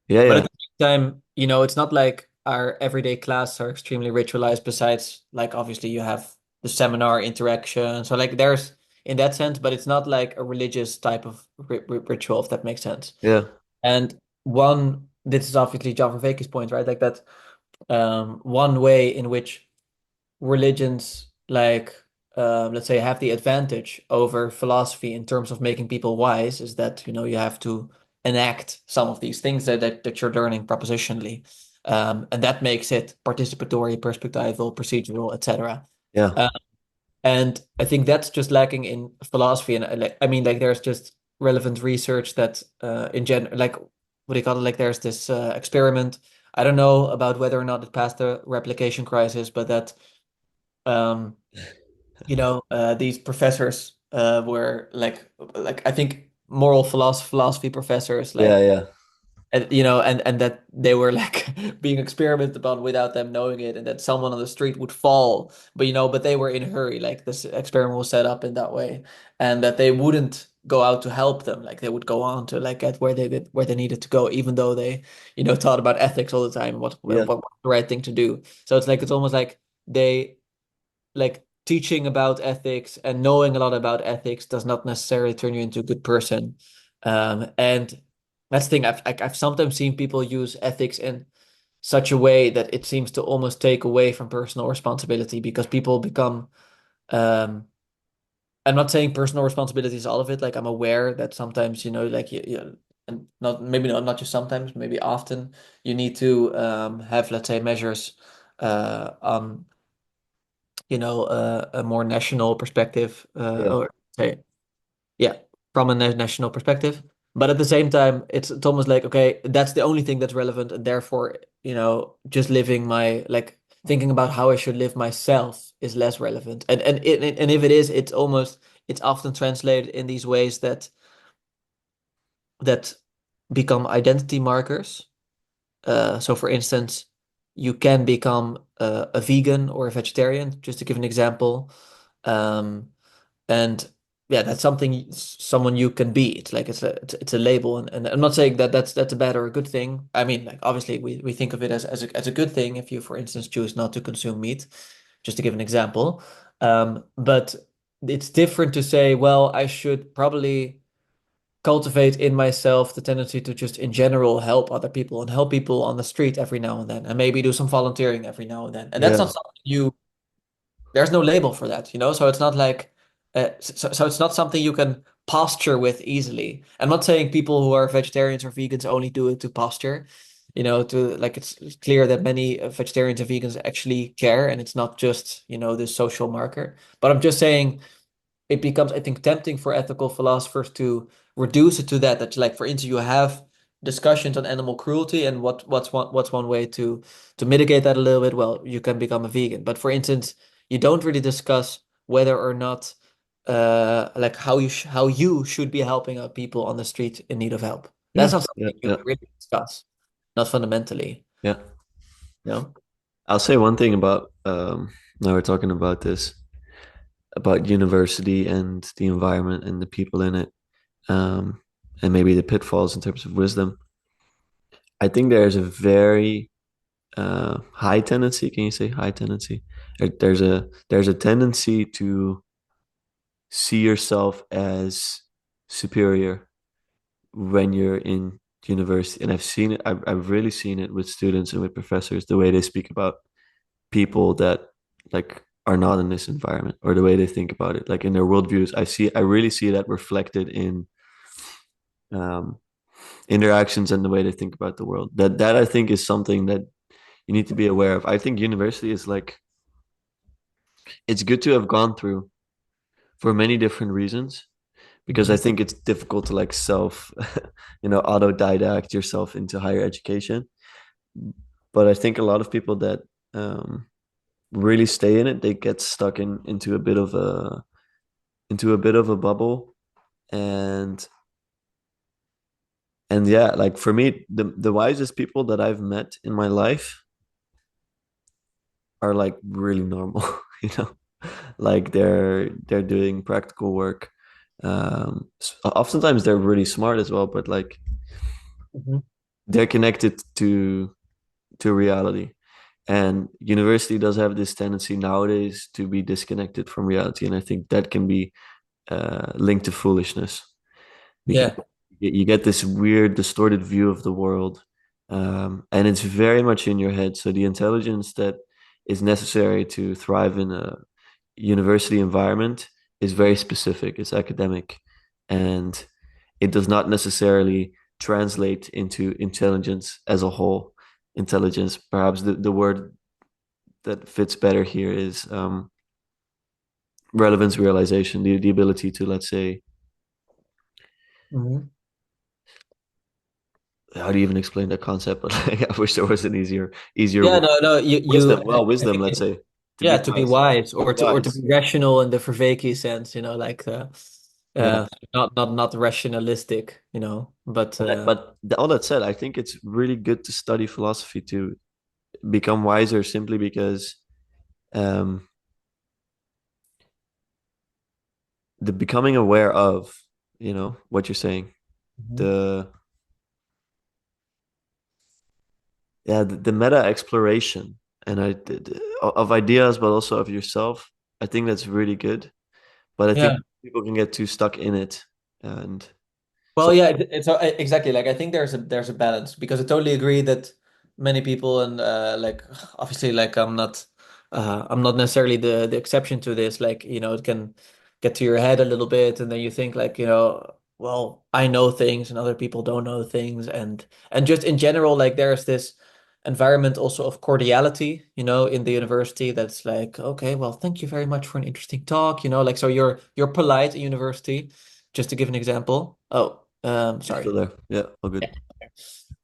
yeah, But at yeah, the same time, it's not like our everyday class are extremely ritualized besides like obviously you have the seminar interaction. So like there's in that sense, but it's not like a religious type of ritual, if that makes sense. yeah, And this is obviously John Vervaeke's point, right? Like that, one way in which religions, like, let's say, have the advantage over philosophy in terms of making people wise is that, you have to enact some of these things that you're learning propositionally. And that makes it participatory, perspectival, procedural, etc. yeah, And I think that's just lacking in philosophy. And like, I mean, like, there's just relevant research that, in general, like, what do you call it? Like, there's this experiment. I don't know about whether or not it passed the replication crisis, but that, um, these professors were like I think moral philosophy professors, yeah, like, yeah, and that they were like being experimented upon without them knowing it, and that someone on the street would fall, but they were in a hurry, like this experiment was set up in that way, and that they wouldn't go out to help them, like they would go on to like get where they needed to go, even though they thought about ethics all the time, yeah, what was the right thing to do. So it's like it's almost like they like teaching about ethics and knowing a lot about ethics does not necessarily turn you into a good person. And that's the thing. I've sometimes seen people use ethics in such a way that it seems to almost take away from personal responsibility because people become. Um, I'm not saying personal responsibility is all of it. Like I'm aware that sometimes like and not just sometimes, maybe often you need to have, let's say, measures on a more national perspective, yeah, or say, yeah, from a national perspective. But at the same time, it's almost like, okay, that's the only thing that's relevant, and therefore, just living my like thinking about how I should live myself is less relevant. And if it is, it's often translated in these ways that become identity markers. So, for instance, you can become a vegan or a vegetarian, just to give an example. Um, and yeah, that's someone you can be. It's like it's a label, and I'm not saying that that's a bad or a good thing. I mean, like obviously we think of it as a good thing if you, for instance, choose not to consume meat, just to give an example. But it's different to say, well, I should probably cultivate in myself the tendency to just in general help other people and help people on the street every now and then, and maybe do some volunteering every now and then. And that's yeah, not something there's no label for that. So it's not like, so it's not something you can posture with easily. I'm not saying people who are vegetarians or vegans only do it to posture. To like it's clear that many vegetarians and vegans actually care, and it's not just, this social marker. But I'm just saying it becomes, I think, tempting for ethical philosophers to reduce it to that. That's like, for instance, you have discussions on animal cruelty and what's one way to mitigate that a little bit. Well, you can become a vegan. But for instance, you don't really discuss whether or not like how you should be helping out people on the street in need of help. That's Yeah, not yeah, something you yeah, really discuss, not fundamentally. yeah. No? I'll say one thing about now we're talking about this about university and the environment and the people in it, um, and maybe the pitfalls in terms of wisdom. I think there's a very high tendency. Can you say high tendency? There's a tendency to see yourself as superior when you're in university, and I've seen it. I've really seen it with students and with professors. The way they speak about people that like are not in this environment, or the way they think about it, like in their worldviews. I really see that reflected um, in their actions and the way they think about the world. That I think is something that you need to be aware of. I think university is like it's good to have gone through for many different reasons because I Mhm. think it's difficult to like autodidact yourself into higher education. But I think a lot of people that um, really stay in it, they get stuck into a bit of a bubble, and yeah, like for me, the wisest people that I've met in my life are like really normal, you know, like they're doing practical work. Oftentimes they're really smart as well, but like Mhm. they're connected to reality. And university does have this tendency nowadays to be disconnected from reality, and I think that can be linked to foolishness because Yeah. you get this weird, distorted view of the world, and it's very much in your head. So the intelligence that is necessary to thrive in a university environment is very specific. It's academic, and it does not necessarily translate into intelligence as a whole. Intelligence, perhaps the word that fits better here is relevance realization, the ability to, let's say, Mhm. how do you even explain that concept? But like, I wish there was an easier Yeah, word. no, no, you, Wisdom. Well, I wisdom, think let's say, to yeah, be to be wise, wise, to be or to be wise. rational in the Vervaeke sense, like Yeah. not rationalistic, but All that said, I think it's really good to study philosophy to become wiser, simply because um, the becoming aware of, what you're saying, Mhm. the yeah, the meta exploration and of ideas, but also of yourself. I think that's really good. But I think Yeah. people can get too stuck in it, and so Well, yeah, it's exactly like I think there's a balance because I totally agree that many people and like obviously like I'm not necessarily the exception to this. Like, it can get to your head a little bit, and then you think like, well, I know things and other people don't know things, and just in general, like there's this environment also of cordiality, in the university that's like, okay, well, thank you very much for an interesting talk, like so you're polite at university. Just to give an example. Oh, you're still sorry. there. Yeah, all Yeah. good.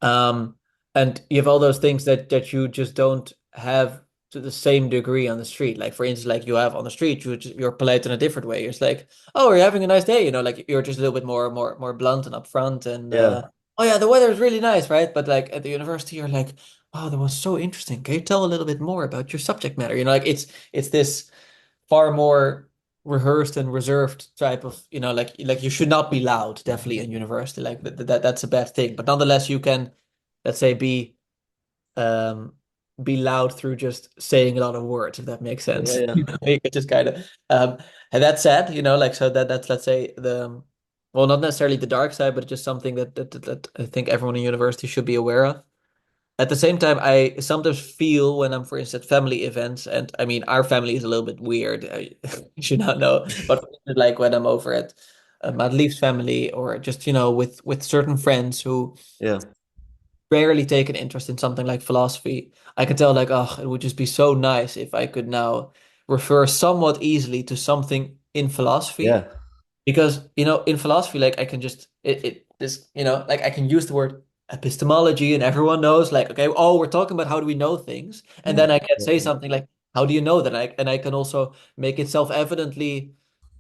Um, and you have all those things that you just don't have to the same degree on the street. Like for instance, like you have on the street, you're polite in a different way. It's like, oh, you're having a nice day, like you're just a little bit more blunt and upfront and Yeah, oh yeah, the weather is really nice, right? But like at the university, you're like, oh, that was so interesting. Can you tell a little bit more about your subject matter? Like it's this far more rehearsed and reserved type of, like you should not be loud, definitely in university. Like that's a bad thing. But nonetheless, you can, let's say, um be loud through just saying a lot of words, if that makes yeah, sense. yeah. You could just kind of and that said, like so that's, let's say, the well, not necessarily the dark side, but just something that I think everyone in university should be aware of. At the same time, I sometimes feel when I'm, for instance, at family events, and I mean, our family is a little bit weird. You should not know, but like when I'm over at at least family, or just, with certain friends who Yeah. rarely take an interest in something like philosophy, I can tell like, oh, it would just be so nice if I could now refer somewhat easily to something in philosophy. Yeah. Because, in philosophy, like I can just it this, like I can use the word epistemology and everyone knows like, okay, oh, we're talking about how do we know things? And Yeah. then I can Yeah. say something like, how do you know that? And I can also make it self-evidently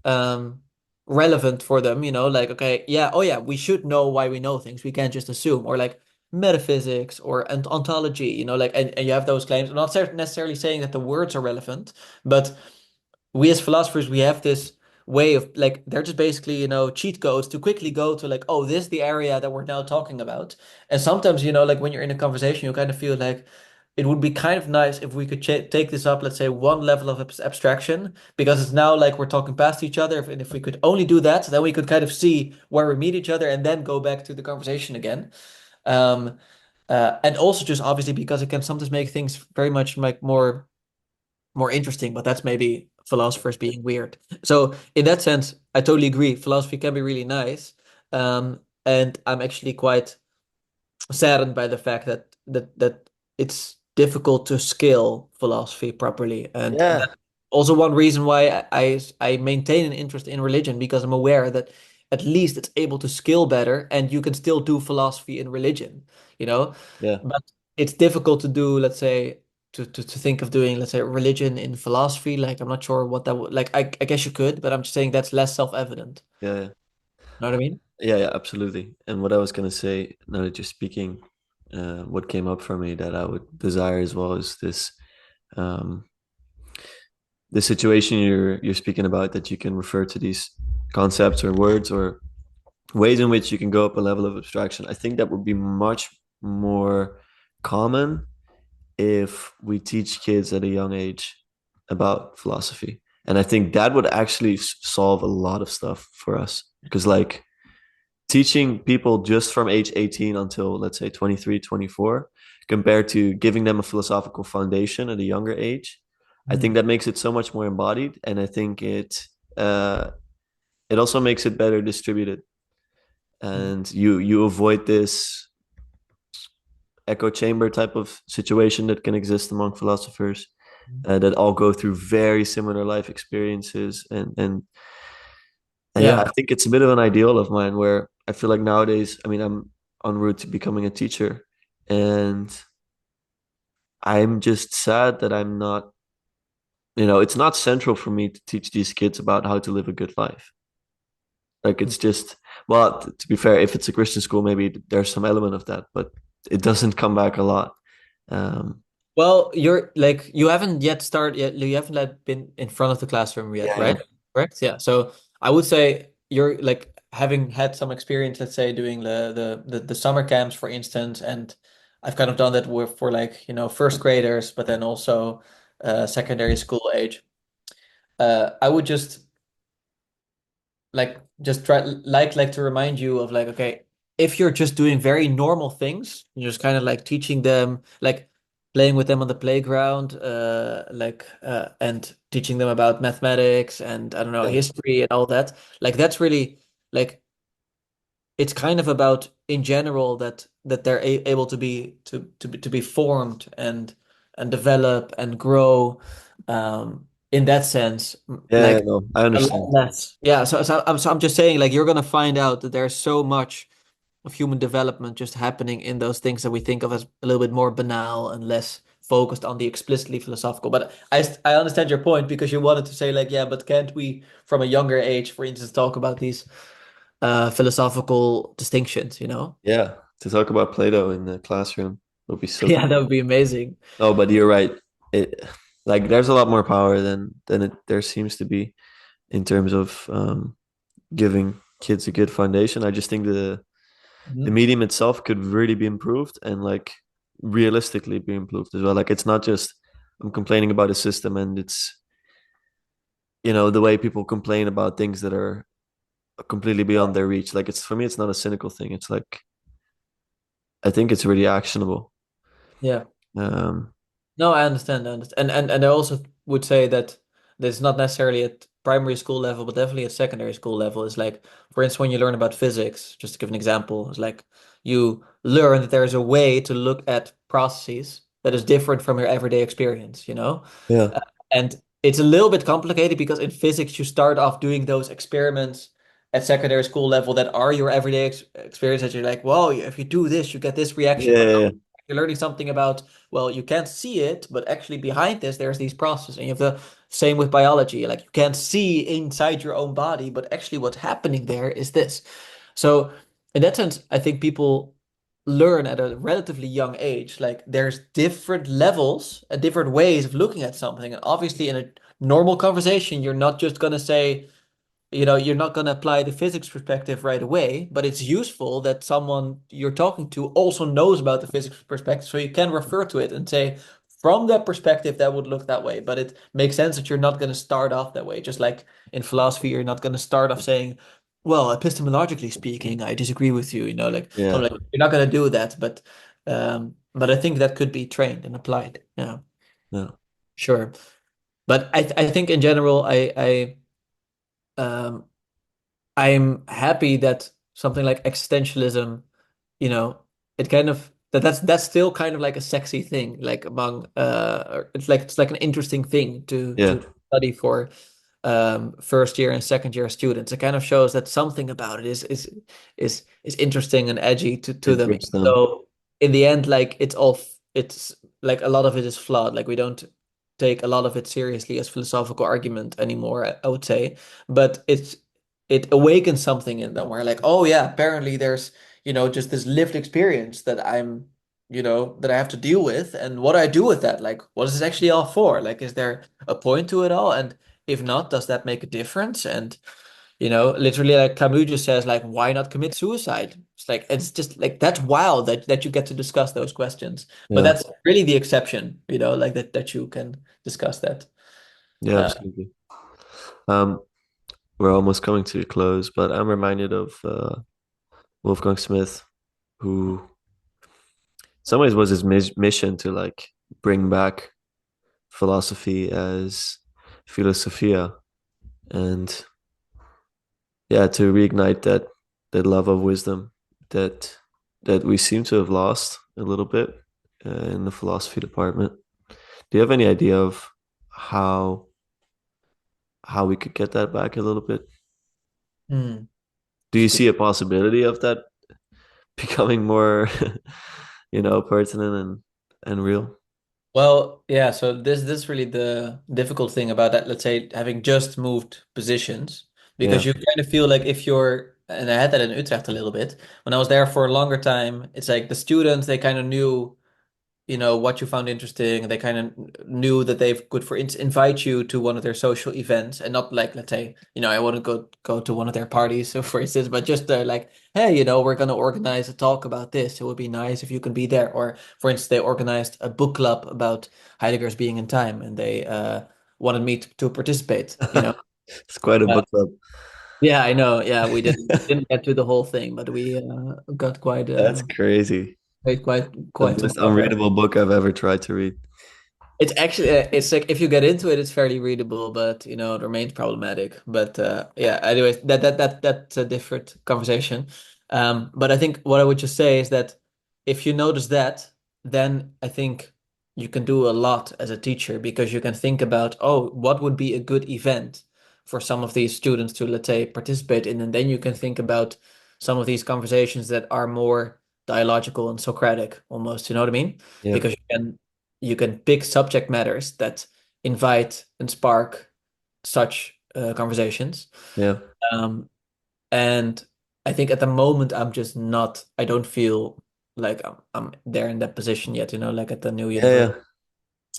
um relevant for them, like, okay, yeah, oh yeah, we should know why we know things. We can't just assume. Or like metaphysics or ontology, like, and you have those claims. I'm not necessarily saying that the words are relevant, but we as philosophers, we have this way of like, they're just basically, cheat codes to quickly go to like, oh, this is the area that we're now talking about. And sometimes, like when you're in a conversation, you kind of feel like it would be kind of nice if we could take this up, let's say, one level of abstraction, because it's now like we're talking past each other. And if we could only do that, then we could kind of see where we meet each other and then go back to the conversation again. Um, and also just obviously because it can sometimes make things very much like more interesting, but that's maybe philosophers being weird. So in that sense, I totally agree. Philosophy can be really nice. And I'm actually quite saddened by the fact that it's difficult to scale philosophy properly. And Yeah. that's also one reason why I maintain an interest in religion, because I'm aware that at least it's able to scale better and you can still do philosophy in religion, you know? Yeah. But it's difficult to do, let's say, to think of doing, let's say, religion in philosophy. Like, I'm not sure what that would like. I guess you could, but I'm just saying that's less self-evident. Yeah. Yeah. Know what I mean? Yeah, yeah, absolutely. And what I was gonna say, now that you're speaking, what came up for me that I would desire as well is this um the situation you're speaking about, that you can refer to these concepts or words or ways in which you can go up a level of abstraction. I think that would be much more common if we teach kids at a young age about philosophy. And I think that would actually solve a lot of stuff for us. Because, like, teaching people just from age 18 until, let's say, 23, 24, compared to giving them a philosophical foundation at a younger age, I think Mhm. that makes it so much more embodied. And I think uh, it also makes it better distributed. Mhm. And you avoid this echo chamber type of situation that can exist among philosophers, that all go through very similar life experiences, and yeah, Yeah. I think it's a bit of an ideal of mine where I feel like nowadays, I mean, I'm en route to becoming a teacher, and I'm just sad that I'm not, it's not central for me to teach these kids about how to live a good life. Like, it's just, well, to be fair, if it's a Christian school, maybe there's some element of that, but it doesn't come back a lot. Um, Well, you're like, you haven't yet started yet. You haven't like been in front of the classroom yet, yeah, yeah, right? Correct? Yeah. So I would say you're like having had some experience, let's say, doing the summer camps, for instance, and I've kind of done that with for like, first graders, but then also secondary school age. I would just try like to remind you of like, okay, if you're just doing very normal things, you're just kind of like teaching them, like playing with them on the playground, and teaching them about mathematics and, I don't know, yeah, history and all that. Like, that's really like, it's kind of about in general that they're able to be formed and develop and grow, in that sense, yeah. like No, I a lot understand. less. Yeah, so I'm just saying, like, you're gonna find out that there's so much of human development just happening in those things that we think of as a little bit more banal and less focused on the explicitly philosophical. But I understand your point, because you wanted to say like, yeah, but can't we from a younger age, for instance, talk about these philosophical distinctions, you know? Yeah, to talk about Plato in the classroom would be so Yeah, that cool. would be amazing. Oh, but you're right. It like there's a lot more power than there seems to be in terms of giving kids a good foundation. I just think the Mhm. medium itself could really be improved, and like realistically be improved as well. Like, it's not just I'm complaining about a system, and it's the way people complain about things that are completely beyond their reach. Like, it's for me, it's not a cynical thing. It's like I think it's really actionable. Yeah. Um, No, I understand. I understand. And I also would say that there's not necessarily primary school level, but definitely at secondary school level, is like, for instance, when you learn about physics, just to give an example, it's like you learn that there's a way to look at processes that is different from your everyday experience, you know? Yeah. Uh, and it's a little bit complicated because in physics, you start off doing those experiments at secondary school level that are your everyday experience that you're like, well, if you do this, you get this reaction. Yeah. But Yeah. you're learning something about, well, you can't see it, but actually behind this, there's these processes. And you have the same with biology. Like you can't see inside your own body, but actually what's happening there is this. So in that sense, I think people learn at a relatively young age. Like there's different levels and different ways of looking at something. And obviously in a normal conversation, you're not just going to say, you're not going to apply the physics perspective right away, but it's useful that someone you're talking to also knows about the physics perspective. So you can refer to it and say, from that perspective, that would look that way. But it makes sense that you're not going to start off that way. Just like in philosophy, you're not going to start off saying, well, epistemologically speaking, I disagree with you, like Yeah. something like you're not going to do that. But I think that could be trained and applied. Yeah, Yeah. sure. But I think in general, um I'm happy that something like existentialism, you know, it kind of that's still kind of like a sexy thing, like among it's like an interesting thing Yeah. to study for first year and second year students. It kind of shows that something about it is interesting and edgy to It them. grips them. So in the end, like it's like a lot of it is flawed. Like we don't take a lot of it seriously as philosophical argument anymore, I would say. But it awakens something in them where like, oh yeah, apparently there's, just this lived experience that that I have to deal with. And what do I do with that? Like, what is this actually all for? Like, is there a point to it all? And if not, does that make a difference? And, literally like Camus just says, like, why not commit suicide? It's just like that's wild that you get to discuss those questions. But Yeah. that's really the exception, like that you can discuss that. Yeah, Uh, absolutely. Um, we're almost coming to a close, but I'm reminded of Wolfgang Smith, who in some ways was his mission to like bring back philosophy as philosophia, and yeah, to reignite that love of wisdom that that we seem to have lost a little bit in the philosophy department. Do you have any idea of how how we could get that back a little bit? hmm. Do you see a possibility of that becoming more, pertinent and real? Well, yeah, so this is really the difficult thing about that, let's say having just moved positions, because Yeah, you kind of feel like if you're, and I had that in Utrecht a little bit, when I was there for a longer time, it's like the students, they kind of knew what you found interesting. They kind of knew that they could, for instance, invite you to one of their social events, and not like, let's say, I want to go to one of their parties, so for instance, but just like, hey, we're gonna organize a talk about this. It would be nice if you can be there. Or for instance, they organized a book club about Heidegger's Being in Time, and they wanted me to participate. it's quite a Uh, book club. yeah, I know. Yeah, we didn't get to the whole thing, but we got quite That's crazy. made The quite some most progress. unreadable book I've ever tried to read. It's actually it's like if you get into it, it's fairly readable, but it remains problematic. But yeah, anyways, that's a different conversation. But I think what I would just say is that if you notice that, then I think you can do a lot as a teacher because you can think about, oh, what would be a good event for some of these students to, let's say, participate in, and then you can think about some of these conversations that are more dialogical and Socratic almost, you know what I mean? Yeah, Because you can pick subject matters that invite and spark such conversations. yeah, Um, and I think at the moment I'm just not. I don't feel like I'm there in that position yet. Like at the new yeah, university. yeah.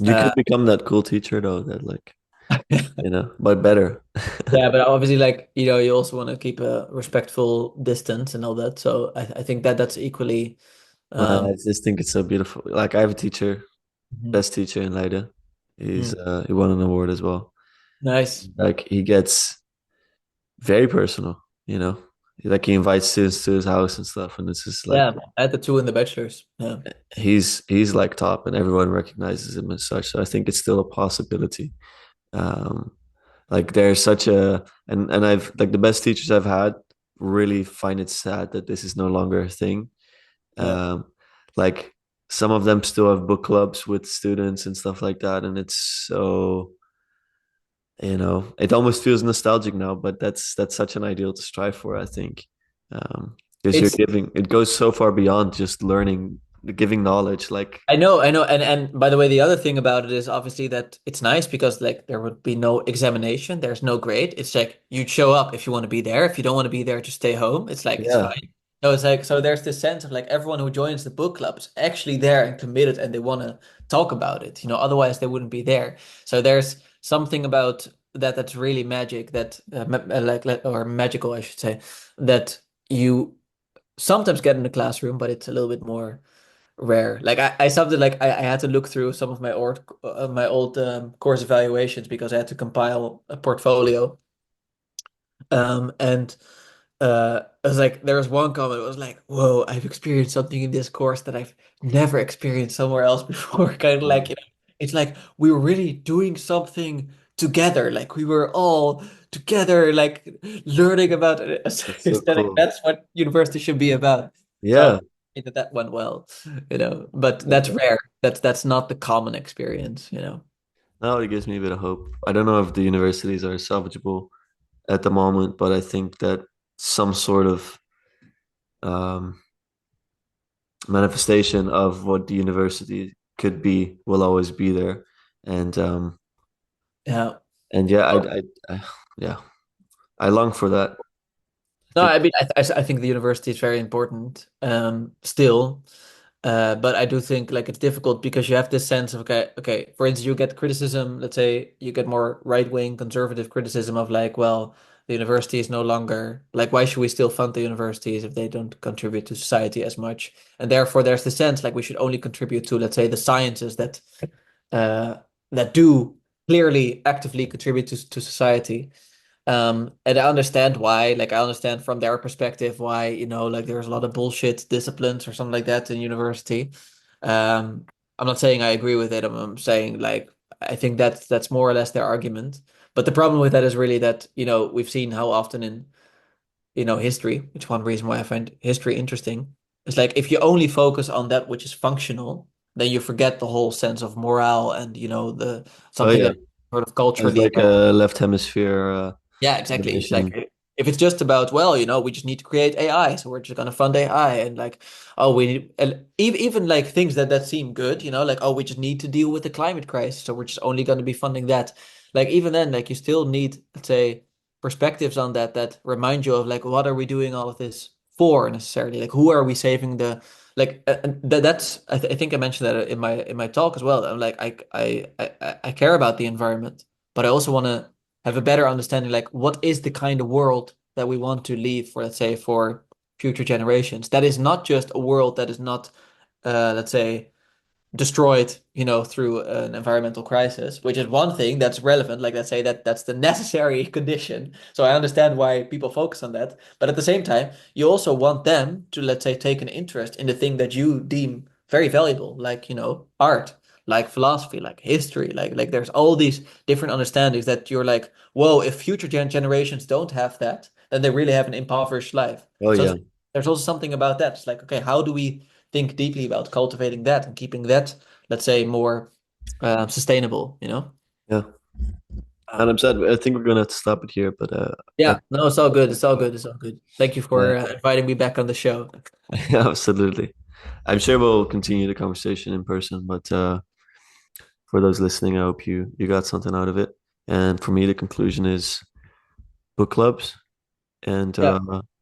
You Uh, could become that cool teacher though, that like, but better. yeah, but obviously, like you also want to keep a respectful distance and all that. So I think that's equally. I Um, just think it's so beautiful. Like I have a teacher, mhm. best teacher in Leiden. Mm. He won an award as well. Nice. Like he gets very personal, Like he invites students to his house and stuff, and it's just like Yeah, I had the two in the bachelor's. Yeah. he's like top, and everyone recognizes him as such. So I think it's still a possibility. Um, Like there's such a and I've like the best teachers I've had really find it sad that this is no longer a thing. Yeah. Um, like some of them still have book clubs with students and stuff like that, and it's so it almost feels nostalgic now, but that's such an ideal to strive for, I think. Because you're It's giving it goes so far beyond just learning, giving knowledge. Like, I know, and by the way, the other thing about it is obviously that it's nice because like there would be no examination, there's no grade. It's like you show up if you want to be there. If you don't want to be there, just stay home. It's like it's yeah, fine. No, it's like so there's this sense of like everyone who joins the book club is actually there and committed and they want to talk about it. Otherwise they wouldn't be there. So there's something about that that's really magic that or magical, I should say, that you sometimes get in the classroom, but it's a little bit more rare. Like I something like I had to look through some of my old course evaluations because I had to compile a portfolio. And I was like, there was one comment. It was like, "Whoa, I've experienced something in this course that I've never experienced somewhere else before." Kind of like, it's like we were really doing something together. Like we were all together, like learning about that's so aesthetic. cool. That's what university should be about. So Yeah, I think that that went well. But that, that's rare. That's not the common experience. now it gives me a bit of hope. I don't know if the universities are salvageable at the moment, but I think that some sort of um, manifestation of what the university could be will always be there, and Yeah. and yeah, I yeah, I long for that. I No, think I mean, I think the university is very important, still. But I do think like it's difficult because you have this sense of okay. For instance, you get criticism. Let's say you get more right-wing conservative criticism of like, well, the university is no longer like, why should we still fund the universities if they don't contribute to society as much? And therefore, there's the sense like we should only contribute to, let's say, the sciences uh, that do clearly actively contribute to society. And I understand why, like I understand from their perspective why, like there's a lot of bullshit disciplines or something like that in university. Um, I'm not saying I agree with it. I'm saying like I think that's more or less their argument. But the problem with that is really that, we've seen how often in, history, which one reason why I find history interesting, is like if you only focus on that which is functional, then you forget the whole sense of morale and, the oh something yeah, that sort of it's culturally. like a left hemisphere Yeah, exactly. It's like motivation. if it's just about, well, we just need to create AI, so we're just gonna fund AI, and like, oh, we need, and even like things that seem good, like, oh, we just need to deal with the climate crisis, so we're just only gonna be funding that. Like even then, like you still need, let's say, perspectives on that remind you of like what are we doing all of this for necessarily? Like who are we saving the like and that's I think I mentioned that in my talk as well. I'm like I care about the environment, but I also want to have a better understanding like what is the kind of world that we want to leave for, let's say, for future generations, that is not just a world that is not let's say destroyed, through an environmental crisis, which is one thing that's relevant. Like, let's say that's the necessary condition. So I understand why people focus on that. But at the same time, you also want them to, let's say, take an interest in the thing that you deem very valuable, like, art, like philosophy, like history, like there's all these different understandings that you're like, whoa, if future generations don't have that, then they really have an impoverished life. Oh So yeah, there's also something about that. It's like, okay, how do we think deeply about cultivating that and keeping that, let's say, more sustainable? yeah. And Um, I'm sad. I think we're gonna have to stop it here, but yeah, thank no, it's all good. It's all good. It's all good. Thank you for uh, inviting me back on the show. absolutely. I'm sure we'll continue the conversation in person, but for those listening, I hope you got something out of it. And for me, the conclusion is book clubs and Yeah.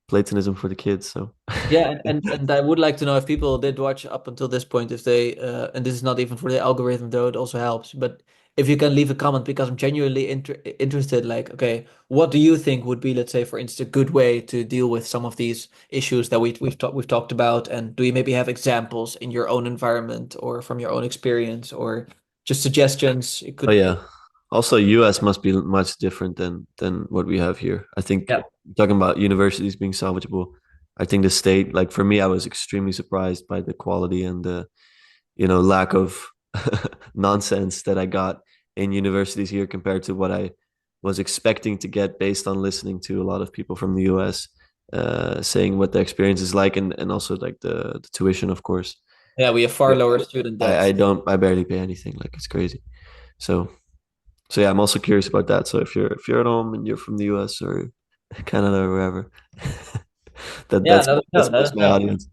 Platonism for the kids. So Yeah, and I would like to know if people did watch up until this point, if they and this is not even for the algorithm though, it also helps. But if you can leave a comment because I'm genuinely interested, like, okay, what do you think would be, let's say, for instance, a good way to deal with some of these issues that we've talked about, and do you maybe have examples in your own environment or from your own experience or just suggestions? It oh could, yeah. Also, US must be much different than what we have here. I think yeah, talking about universities being salvageable, I think the state, like for me, I was extremely surprised by the quality and the lack of nonsense that I got in universities here compared to what I was expecting to get based on listening to a lot of people from the US saying what their experience is like, and also like the tuition, of course. Yeah, we have far lower student I debt. don't I barely pay anything. Like it's crazy. So so yeah, I'm also curious about that. So if you're at home and you're from the US or Canada or wherever, that Yeah, that's let us know. that's Let most us my know. audience.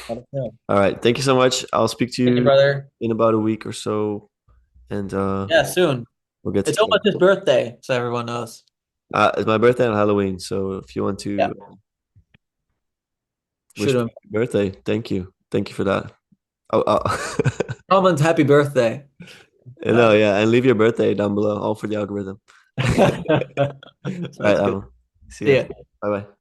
Let us know. All right, thank you so much. I'll speak to Thank you, you brother. in about a week or so, and Yeah, soon. we'll get It's together. almost his birthday, so everyone knows. It's my birthday on Halloween, so if you want Yeah, to wish shoot me him. happy birthday, thank you for that. Oh. Comment happy birthday. No, yeah, and leave your birthday down below, all for the algorithm. All right, Sounds good. see See ya. ya. Bye bye.